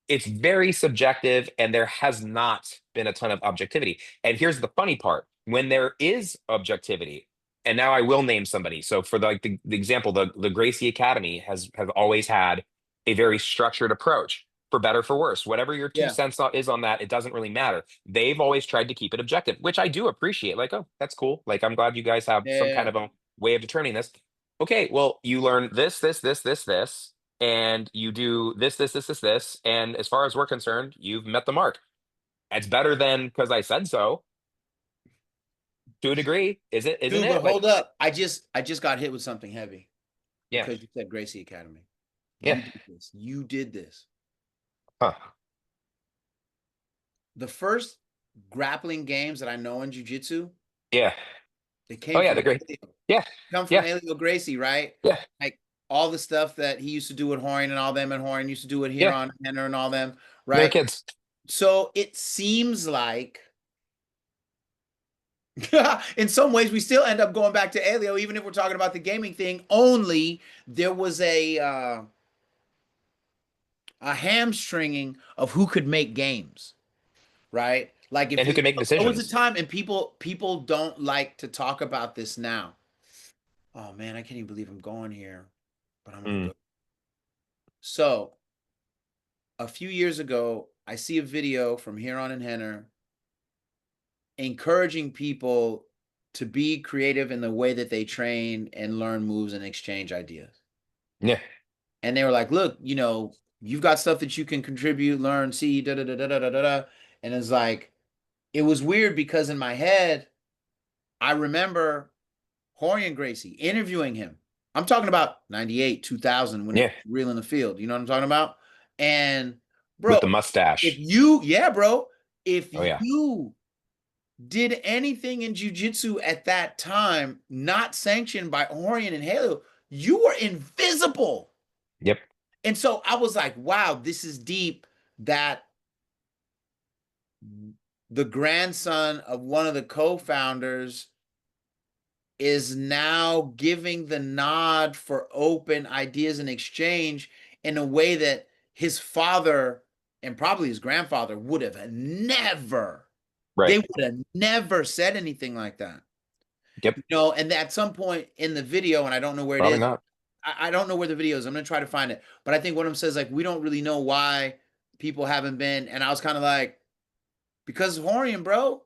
it's very subjective and there has not been a ton of objectivity. And here's the funny part. When there is objectivity, and now I will name somebody. So for the example, the Gracie Academy has always had a very structured approach for better for worse. Whatever your two Yeah. cents is on that, it doesn't really matter. They've always tried to keep it objective, which I do appreciate. Like, oh, that's cool. Like, I'm glad you guys have Yeah. some Yeah. kind Yeah. of a way of determining this. Okay, well, you learn this, and you do this, and as far as we're concerned, you've met the mark. It's better than because I said so to a degree, is it? Isn't Dude, but it? Like, hold up. I just got hit with something heavy yeah, because you said Gracie Academy. yeah, You did this. You did this. huh, The first grappling games that I know in jiu-jitsu, yeah. they Oh came yeah, from they're great. Elio. Yeah, Come from yeah, Elio Gracie, right? yeah, Like all the stuff that he used to do with Horian and all them, and Horian used to do it here yeah. on Henner and all them, They're right? kids. So it seems like in some ways we still end up going back to Elio, even if we're talking about the gaming thing. Only there was a hamstringing of who could make games, right? Like if And who you can make there was a decisions. time, and people don't like to talk about this now. Oh man, I can't even believe I'm going here, but I'm gonna Mm, go. So a few years ago, I see a video from Huron and Henner encouraging people to be creative in the way that they train and learn moves and exchange ideas. yeah, And they were like, look, you've got stuff that you can contribute, learn, see, da da da da da da da. And it's like, it was weird because in my head, I remember Horian Gracie interviewing him. I'm talking about 98, 2000 when it yeah. was real in the field. You know what I'm talking about? And With bro, the mustache. yeah, bro, if Oh yeah. you did anything in jujitsu at that time, not sanctioned by Horian and Halo, you were invisible. Yep. And so I was like, wow, this is deep that the grandson of one of the co-founders is now giving the nod for open ideas and exchange in a way that his father and probably his grandfather would have never, Right. they would have never said anything like that. Yep. And at some point in the video, and I don't know where it Probably is, not. I don't know where the video is. I'm gonna try to find it. But I think one of them says, like, we don't really know why people haven't been. And I was kind of like, because of Horian, bro.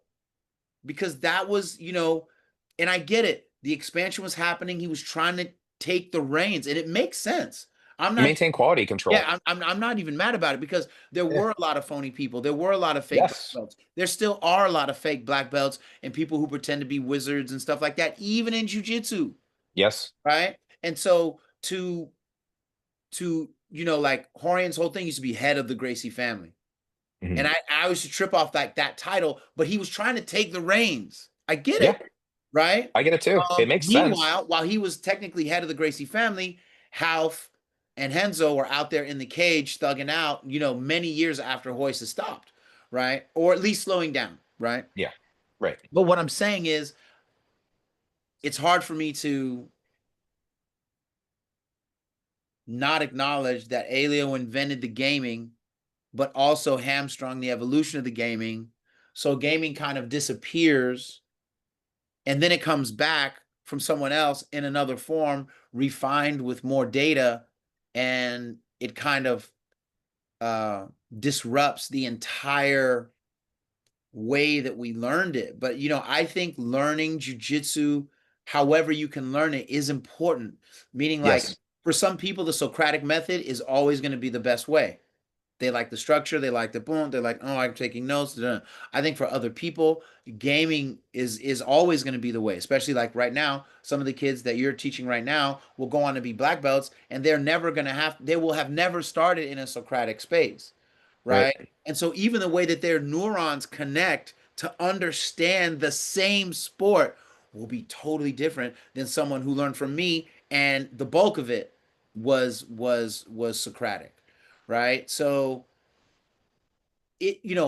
Because that was, and I get it. The expansion was happening. He was trying to take the reins, and it makes sense. I'm not, Maintain quality control. yeah, I'm not even mad about it because there Yeah. were a lot of phony people. There were a lot of fake black Yes. belts. There still are a lot of fake black belts and people who pretend to be wizards and stuff like that, even in jujitsu, Yes. right? And so to like Horian's whole thing used to be head of the Gracie family. Mhm. And I used to trip off that title, but he was trying to take the reins. I get Yeah. it, right? I get it too. It makes sense. Meanwhile, while he was technically head of the Gracie family, Half and Henzo were out there in the cage thugging out, many years after Hoist has stopped, right? Or at least slowing down, right? Yeah. Right. But what I'm saying is, it's hard for me to not acknowledge that Alio invented the gaming, but also hamstrung the evolution of the gaming. So gaming kind of disappears and then it comes back from someone else in another form, refined with more data, and it kind of uh, disrupts the entire way that we learned it. But I think learning jujitsu, however you can learn it, is important. Meaning, like Yes. for some people, the Socratic method is always going to be the best way. They like the structure, they like the boom, they're like, oh, I'm taking notes. I think for other people, gaming is always going to be the way. Especially like right now, some of the kids that you're teaching right now will go on to be black belts, and they will have never started in a Socratic space, Right. right? And so even the way that their neurons connect to understand the same sport will be totally different than someone who learned from me and the bulk of it was Socratic, right? So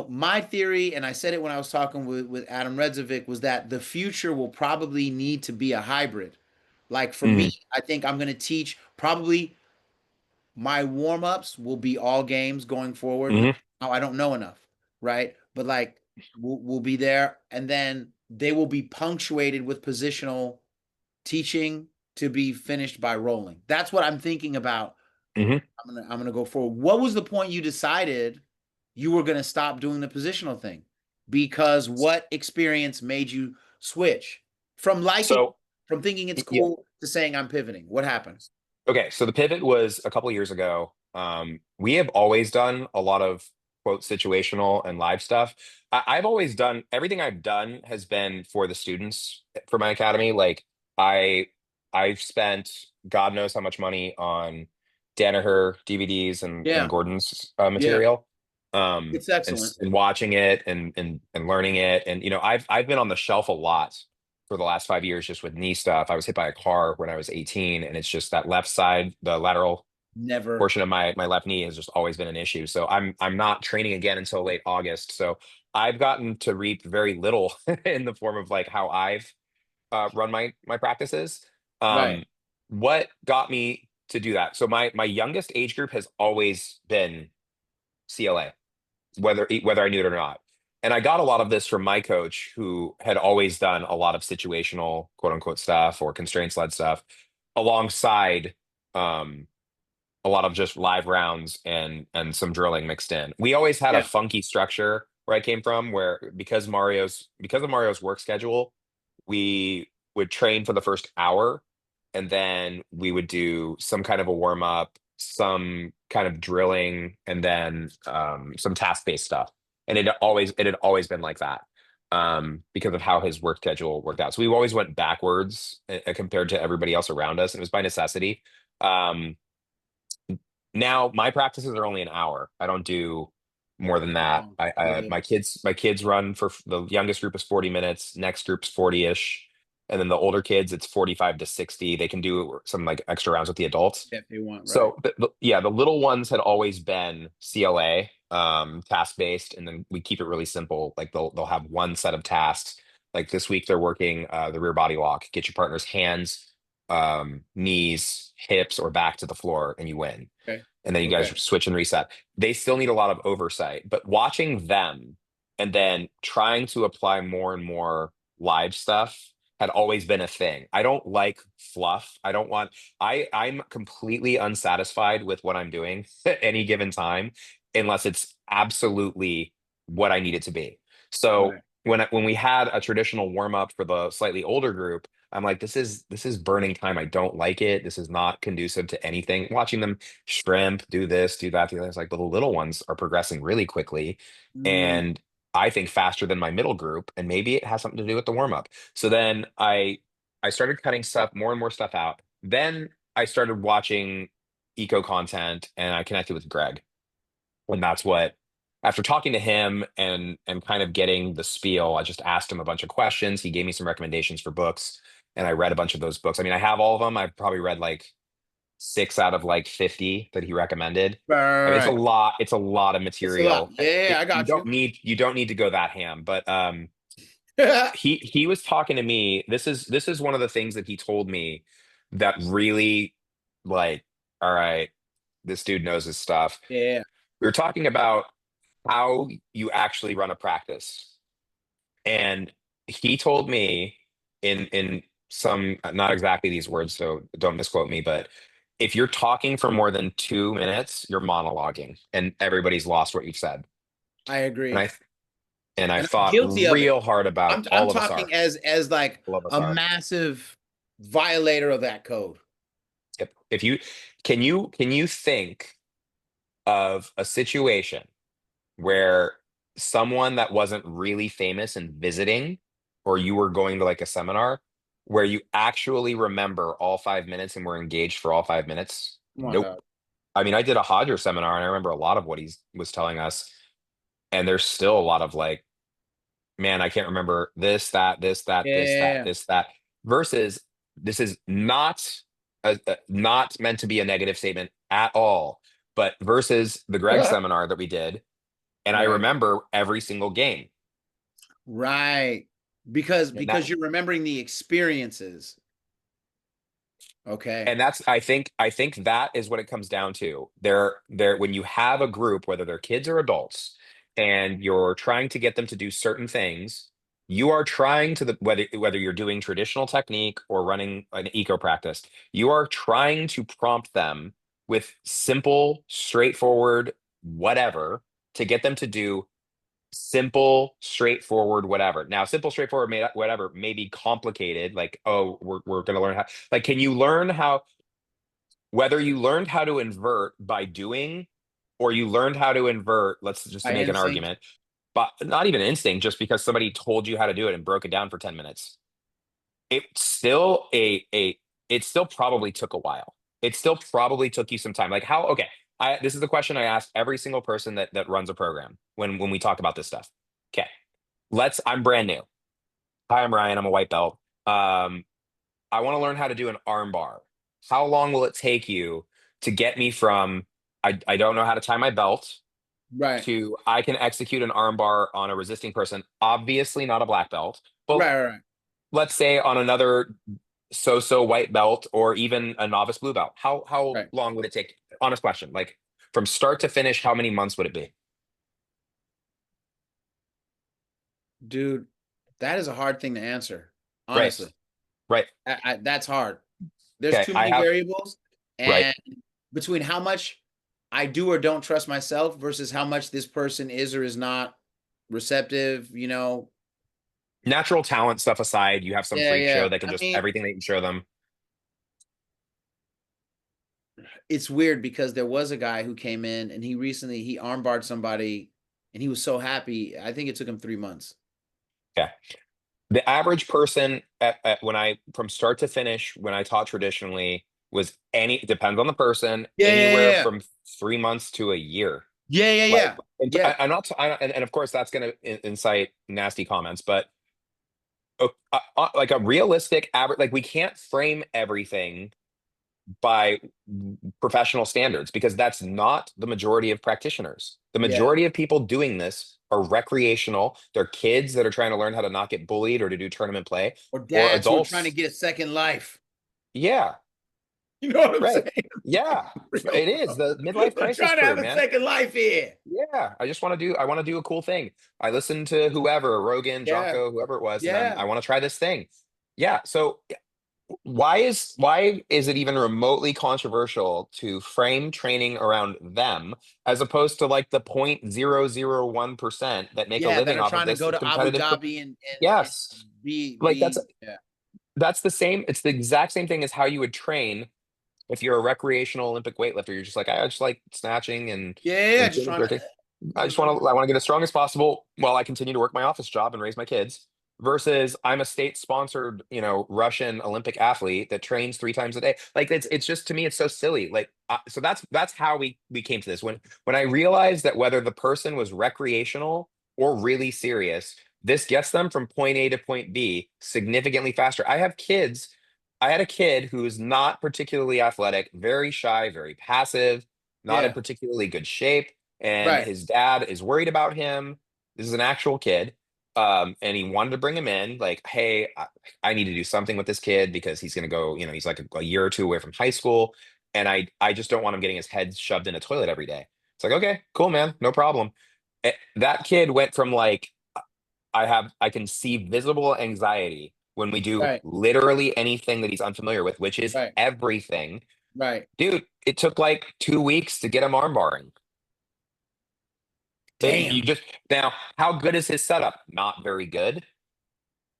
my theory, and I said it when I was talking with Adam Redzovic, was that the future will probably need to be a hybrid. Like for me, Hmm. I think I'm going to teach probably my warm-ups will be all games going forward, but Hmm. now I don't know enough, right? But like we'll be there, and then they will be punctuated with positional teaching to be finished by rolling. That's what I'm thinking about. Hmm. I'm gonna go forward. What was the point you decided you were gonna stop doing the positional thing? Because what experience made you switch from liking, So from thinking it's yeah. cool to saying I'm pivoting? What happened? Okay, so the pivot was a couple years ago. We have always done a lot of quote situational and live stuff. I've always done everything I've done has been for the students for my academy. Like I, I've spent God knows how much money on Danaher DVDs and Yeah, Gordon's yeah, material, it's excellent. and watching it and learning it. And I've been on the shelf a lot for the last 5 years just with knee stuff. I was hit by a car when I was 18, and it's just that left side, the lateral Never. portion of my left knee has just always been an issue. So I'm not training again until late August. So I've gotten to reap very little in the form of like how I've run my practices. Right. Um, what got me to do that? So my youngest age group has always been CLA, whether I knew it or not. And I got a lot of this from my coach, who had always done a lot of situational quote unquote stuff or constraints led stuff alongside um, a lot of just live rounds and some drilling mixed in. We always had a Yeah. funky structure where I came from, where because of Mario's work schedule, we would train for the first hour, and then we would do some kind of a warm up, some kind of drilling, and then some task based stuff. And it had always been like that, because of how his work schedule worked out. So we always went backwards compared to everybody else around us, and it was by necessity. Um, Now my practices are only an hour. I don't do more than that. Wow. I Yeah. my kids run for the youngest group is 40 minutes, next group's 40-ish, and then the older kids it's 45 to 60. They can do some like extra rounds with the adults. If they want, right. So yeah, the little ones had always been CLA, task based, and then we keep it really simple. Like they'll have one set of tasks. Like this week they're working the rear body lock. Get your partner's hands, knees, hips, or back to the floor, and you win. Okay. And then you guys Okay. switch and reset. They still need a lot of oversight, but watching them and then trying to apply more and more live stuff had always been a thing. I don't like fluff. I'm completely unsatisfied with what I'm doing at any given time unless it's absolutely what I need it to be. So Right. when we had a traditional warm up for the slightly older group, I'm like, this is burning time. I don't like it. This is not conducive to anything. Watching them shrimp, do this, do that, do that. It's like the little ones are progressing really quickly. Mm, And I think faster than my middle group. And maybe it has something to do with the warm up. So then I started cutting stuff, more and more stuff out. Then I started watching eco content and I connected with Greg. And that's what, after talking to him and kind of getting the spiel, I just asked him a bunch of questions. He gave me some recommendations for books, and I read a bunch of those books. I mean, I have all of them. I've probably read like six out of like 50 that he recommended. I mean, it's a right. lot. It's a lot of It's a lot. material. Yeah, I got you. You don't need to go that ham, but Yeah. he was talking to me. This is one of the things that he told me that really, like, all right, this dude knows his stuff. We were talking about how you actually run a practice. And he told me in some, not exactly these words, so don't misquote me, but if you're talking for more than 2 minutes, you're monologuing and everybody's lost what you've said. I And agree. I And I'm thought guilty of it. real hard about I'm all of us are. talking as like All of us a are. massive violator of that code. Yep. If you can you think of a situation where someone that wasn't really famous and visiting, or you were going to like a seminar where you actually remember all 5 minutes and were engaged for all 5 minutes? Oh my Nope. God. I mean, I did a Hodger seminar and I remember a lot of what he was telling us. And there's still a lot of like, man, I can't remember this, that, this, that, this, that, Yeah. this, that, versus this is not not meant to be a negative statement at all, but versus the Greg seminar that we did, and I Right. remember every single game. Right. Because And that you're remembering the experiences. Okay. and that's I think that is what it comes down to. There when you have a group, whether they're kids or adults, and you're trying to get them to do certain things, you are trying to whether you're doing traditional technique or running an eco practice, you are trying to prompt them with simple, straightforward whatever to get them to do simple, straightforward, whatever. Now, simple, straightforward, whatever may be complicated. Like, oh, we're going to learn how. Like, can you learn how? Whether you learned how to invert by doing, or you learned how to invert, let's just to By make an instinct. argument, but not even instinct, just because somebody told you how to do it and broke it down for 10 minutes. It's still it still probably took a while. It still probably took you some time. Like how, okay, this is the question I ask every single person that runs a program when we talk about this stuff. Okay. I'm brand new. Hi, I'm Ryan. I'm a white belt. I want to learn how to do an arm bar. How long will it take you to get me from I don't know how to tie my belt Right. to I can execute an arm bar on a resisting person? Obviously not a black belt, but Right. Right. let's say on another so-so white belt or even a novice blue belt. How Right. long would it take? Honest question. Like from start to finish, how many months would it be? Dude, that is a hard thing to answer. Right. Honestly. Right. That's hard. There's Okay. too I many have variables, right. and between how much I do or don't trust myself versus how much this person is or is not receptive, Natural talent stuff aside, you have some Yeah, freak yeah. show that can I just mean, everything that you show them. it's weird because there was a guy who came in and he armbarred somebody and he was so happy. I think it took him 3 months. Okay. The average person when I from start to finish when I taught traditionally was any depends on the person Yeah, yeah, anywhere yeah, from 3 months to a year. yeah, yeah, Like, yeah, yeah. I'm not, and of course that's going to incite nasty comments, but like a realistic average, like we can't frame everything by professional standards because that's not the majority of practitioners. The Yeah. majority of people doing this are recreational. They're kids that are trying to learn how to not get bullied or to do tournament play, Or or dads who are trying to adults. get a second life. Yeah, You know what I'm right. saying? Yeah, Real, it is bro. the midlife I'm crisis trying to crew, have a man. second life here. Yeah, I want to do a cool thing. I listened to whoever, Rogan, Yeah, Jocko, whoever it was, and I yeah, want to try this thing. Yeah, so why is it even remotely controversial to frame training around them as opposed to like the 0.001% that make a yeah. That living are off of trying to this go to Abu competitive? Dhabi and Yes, like be yeah, that's the same. It's the exact same thing as how you would train if you're a recreational Olympic weightlifter. You're just like I just like snatching yeah, yeah. and Just doing trying to, jerking. I want to get as strong as possible while I continue to work my office job and raise my kids. Versus I'm a state sponsored, Russian Olympic athlete that trains 3 times a day. Like it's just to me it's so silly. Like so that's how we came to this. When I realized that whether the person was recreational or really serious, this gets them from point A to point B significantly faster. I had a kid who's not particularly athletic, very shy, very passive, not in yeah, particularly good shape, and right. his dad is worried about him. This is an actual kid. And he wanted to bring him in, like, hey, I need to do something with this kid because he's going to go, he's like a year or two away from high school. And I just don't want him getting his head shoved in a toilet every day. It's like, okay, cool, man, no problem. That kid went from like, I can see visible anxiety when we do Right, literally anything that he's unfamiliar with, which is right. everything, Right. Dude, it took like 2 weeks to get him armbarring. You Damn. just now, how good is his setup? Not very good.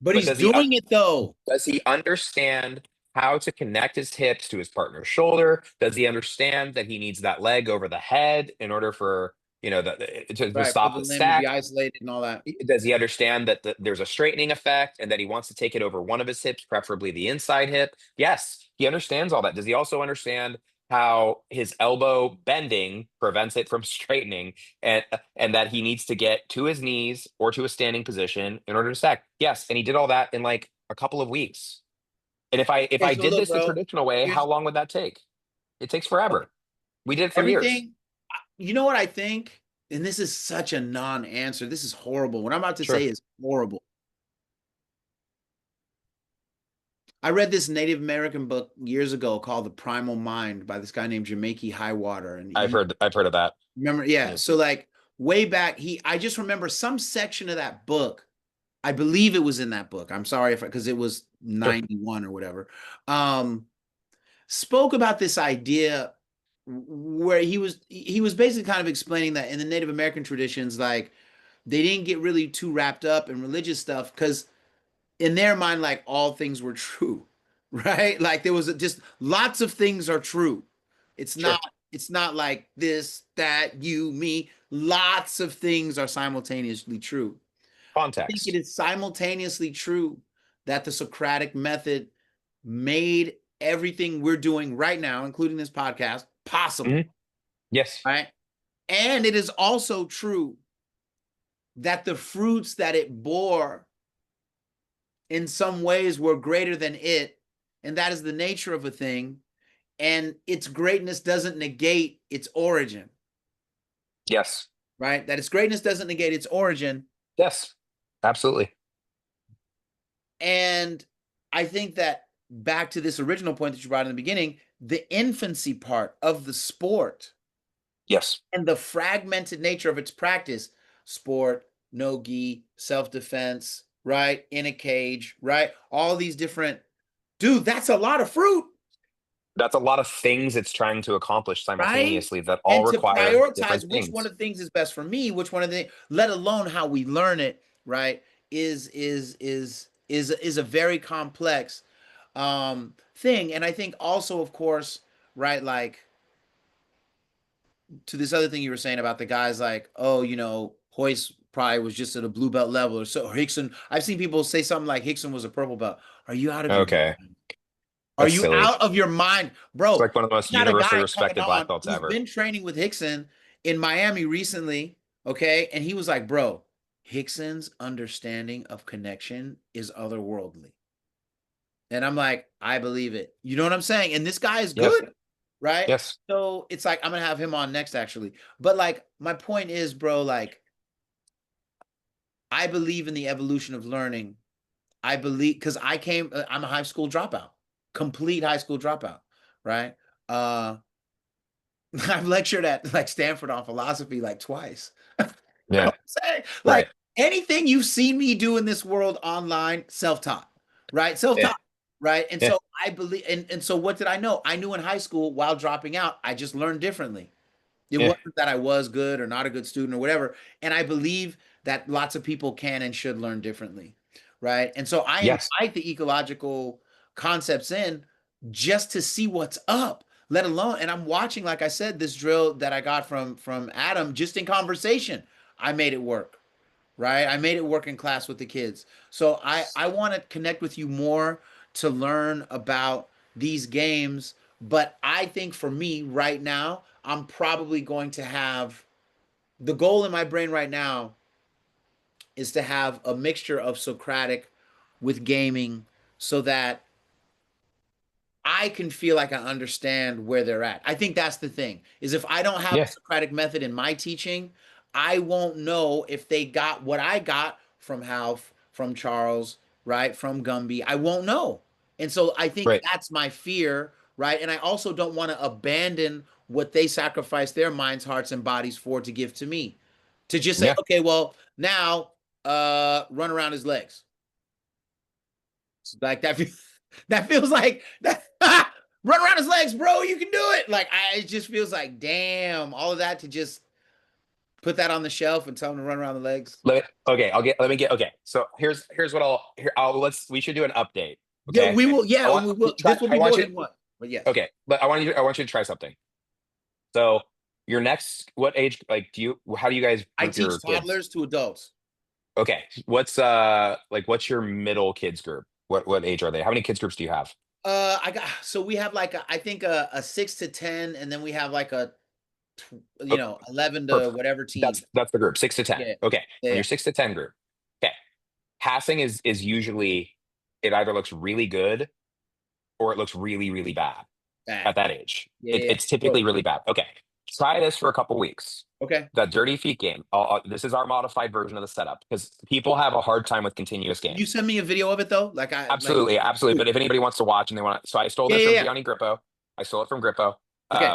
But But he's doing it though. does he understand how to connect his hips to his partner's shoulder? Does he understand that he needs that leg over the head in order for, to Right. For stop the the limb to be stack? isolated and all that. Does he understand that there's a straightening effect and that he wants to take it over one of his hips, preferably the inside hip? Yes, he understands all that. Does he also understand how his elbow bending prevents it from straightening and that he needs to get to his knees or to a standing position in order to stack? Yes, and he did all that in like a couple of weeks. And if Okay, I so did look, this the bro. traditional way, how Here's long would that take? It takes okay. forever. We did it for years. Everything. You know what I think? And this is such a non-answer. This is horrible. What I'm about to say Sure. is horrible. I read this Native American book years ago called The Primal Mind by this guy named Jamaica Highwater. And he I've heard of that. remember, yeah. Yeah. So like way back, I just remember some section of that book. I believe it was in that book. I'm sorry if because it was Sure. 91 or whatever. Um, Spoke about this idea where he was basically kind of explaining that in the Native American traditions, like they didn't get really too wrapped up in religious stuff because in their mind, like all things were true, right? Like there was just lots of things are true. It's not Sure. it's not like this, that, you, me. Lots of things are simultaneously true. I think it Context. is simultaneously true that the Socratic method made everything we're doing right now, including this podcast, possible, Mhm. Yes. right? And it is also true that the fruits that it bore in some ways were greater than it, and that is the nature of a thing, and its greatness doesn't negate its origin, Yes. right? That its greatness doesn't negate its origin. Yes. Absolutely. And I think that back to this original point that you brought in the beginning, the infancy part of the sport Yes. and the fragmented nature of its practice, sport, no gi, self-defense, right? In a cage, right? All these different, dude, that's a lot of fruit. That's a lot of things it's trying to accomplish Right? simultaneously that all And to require prioritize different which one things. of the things is best for me, which one of the, let alone how we learn it, right? Is a very complex thing. And I think also, of course, right, like to this other thing you were saying about the guys like, oh, Hoist probably was just at a blue belt level or so. Or Hickson, I've seen people say something like Hickson was a purple belt. Are you out of your Okay. mind? Are That's you silly. out of your mind, It's bro? like one of the most We got a universally guy coming respected black on belts who's ever. been training with Hickson in Miami recently, okay? And he was like, bro, Hickson's understanding of connection is otherworldly. And I'm like, I believe it. You know what I'm saying? And this guy is Yes. good, right? Yes. So it's like, I'm gonna have him on next, actually. But like, my point is, bro, like, I believe in the evolution of learning. I believe because I'm a high school dropout, complete high school dropout, right? Uh, I've lectured at like Stanford on philosophy like twice. I'm Yeah. saying, like Right. anything you've seen me do in this world online, self-taught, right? Yeah. Self-taught, right? And Yeah. so I believe, and so what did I know? I knew in high school while dropping out, I just learned differently. It Yeah. wasn't that I was good or not a good student or whatever. And I believe that lots of people can and should learn differently, right? And so I Yes. invite the ecological concepts in just to see what's up, let alone, and I'm watching, like I said, this drill that I got from Adam just in conversation. I made it work, right? I made it work in class with the kids. So I want to connect with you more to learn about these games, but I think for me right now, I'm probably going to have the goal in my brain right now is to have a mixture of Socratic with gaming so that I can feel like I understand where they're at. I think that's the thing. Is if I don't have a Yeah. Socratic method in my teaching, I won't know if they got what I got from Half, from Charles, right, from Gumby. I won't know. And so I think Right. that's my fear, right? And I also don't want to abandon what they sacrifice their minds, hearts, and bodies for to give to me. To just say, Yeah. okay, well, now run around his legs. Like that, that feels like that. run around his legs, bro. You can do it. Like it just feels like, damn, all of that to just put that on the shelf and tell him to run around the legs. Okay, let me get, okay. So here's what we should do an update. Yeah, Okay. we will. I Yeah, want and we will. try, This will I be want more you, than one. But yes, okay, but I want you to try something. So your next, what age, like, how do you guys I group your teach kids? toddlers to adults. Okay. What's your middle kids group? What age are they? How many kids groups do you have? I got so we have like I think a 6 to 10, and then we have like a 11 to Perfect. whatever That's teen. that's the group, 6 to 10. Yeah, Okay. yeah, On yeah. your 6 to 10 group. Okay. Passing is usually, it either looks really good or it looks really, really bad Bad. at that age. Yeah, yeah. It's typically Both. really bad. Okay. Try this for a couple weeks. Okay. The dirty feet game. This is our modified version of the setup because people have a hard time with continuous Can you games. send me a video of it though? Like I like. Absolutely, absolutely. But Cool. if anybody wants to watch and they want to, so I stole Yeah, this yeah, from yeah. Gianni Grippo. I stole it from Grippo. Okay.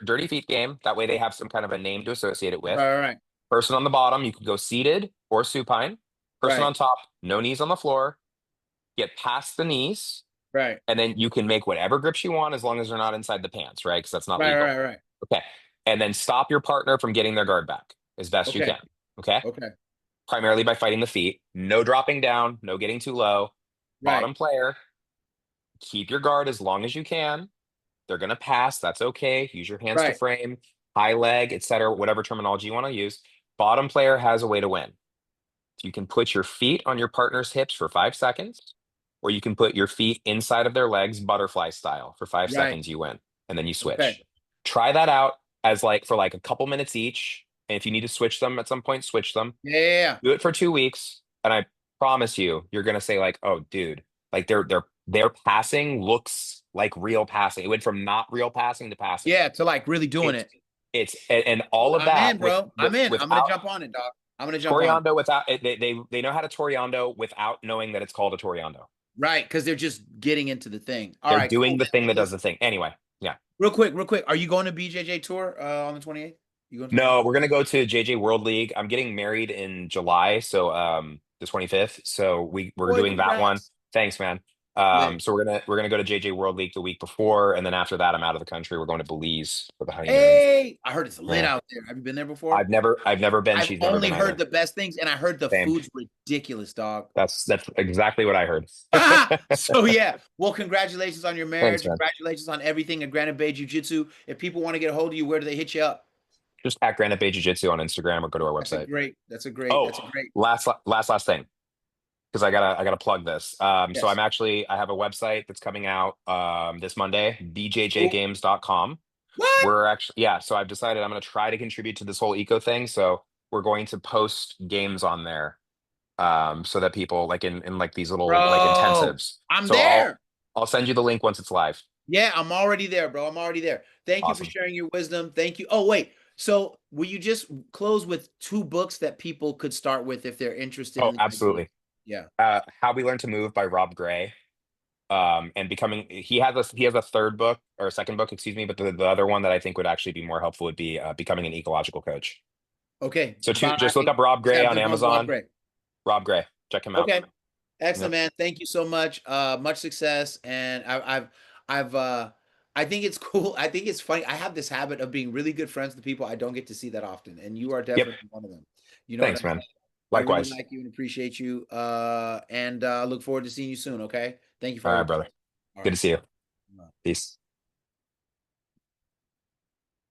Dirty feet game. That way they have some kind of a name to associate it with. Right, right, Person on the bottom, you can go seated or supine. Person right, on top, no knees on the floor. Get past the knees, right, and then you can make whatever grips you want as long as they're not inside the pants, right? Because that's not right, legal. right, right. Okay. And then stop your partner from getting their guard back as best you Okay, can. Okay. okay. Primarily by fighting the feet. No dropping down, no getting too low. Right, Bottom player, keep your guard as long as you can. They're going to pass. That's okay. Use your hands to right, frame, high leg, etc., whatever terminology you want to use. Bottom player has a way to win. You can put your feet on your partner's hips for 5 seconds, or you can put your feet inside of their legs, butterfly style, for five right. seconds. You win, and then you Okay. switch. Try that out as like for like a couple minutes each. And if you need to switch them at some point, switch them. Yeah, yeah, yeah. Do it for 2 weeks, and I promise you, you're gonna say like, "Oh, dude, like their passing looks like real passing. It went from not real passing to passing. Yeah, to like really doing It's it. and all of I'm that in, bro. I'm in. I'm gonna without jump on it, dog. I'm gonna jump on it. Toriando, without they know how to Toriando without knowing that it's called a Toriando. Right, because they're just getting into the thing. All They're right, cool, doing the man. thing Well, that does listen, the thing. Anyway, yeah. real quick. Are you going to BJJ tour on the 28th? You going to the No, we're gonna go to JJ World League. I'm getting married in July, so the 25th. So we're boy? doing that one. Congrats. Thanks, man. Lit. So we're gonna go to JJ World League the week before, and then after that, I'm out of the country. We're going to Belize for the honeymoon. Hey, I heard it's lit Yeah, out there. Have you been there before? I've never been. I've She's never only been heard either. the best things, and I heard the Same. food's ridiculous, dog. That's exactly what I heard. So yeah. Well, congratulations on your Thanks, marriage. man. Congratulations on everything at Granite Bay Jiu-Jitsu. If people want to get a hold of you, where do they hit you up? Just at Granite Bay Jiu-Jitsu on Instagram or go to our That's a website. great. That's a great. Oh, That's a great. last thing, because I gotta plug this. So Yes. I have a website that's coming out this Monday, Cool. bjjgames.com. What? We're actually, yeah, so I've decided I'm gonna try to contribute to this whole eco thing. So we're going to post games on there, so that people like in like these little like Bro, intensives. I'm So there. I'll send you the link once it's live. Yeah, I'm already there, bro. I'm already there. Thank you for Awesome. sharing your wisdom. Thank you. Oh, wait. So, will you just close with two books that people could start with if they're interested Oh, in the idea? absolutely. Yeah. How We Learn to Move by Rob Gray. And becoming he has a third book or a second book, excuse me, but the other one that I think would actually be more helpful would be becoming an ecological coach. Okay. So By just look up Rob Gray on Chapter One, Rob Amazon. Gray. Rob Gray, check him out. Okay. Excellent, Yep. man. Thank you so much. Much success. And I've, I think it's cool. I think it's funny. I have this habit of being really good friends with people I don't get to see that often, and you are Yep. definitely one of them. You know what Thanks, I'm saying? man. I really Likewise. like you and appreciate you. And look forward to seeing you soon. Okay. Thank you for All all right, your. brother. All Good right. to see you. Bye. Peace.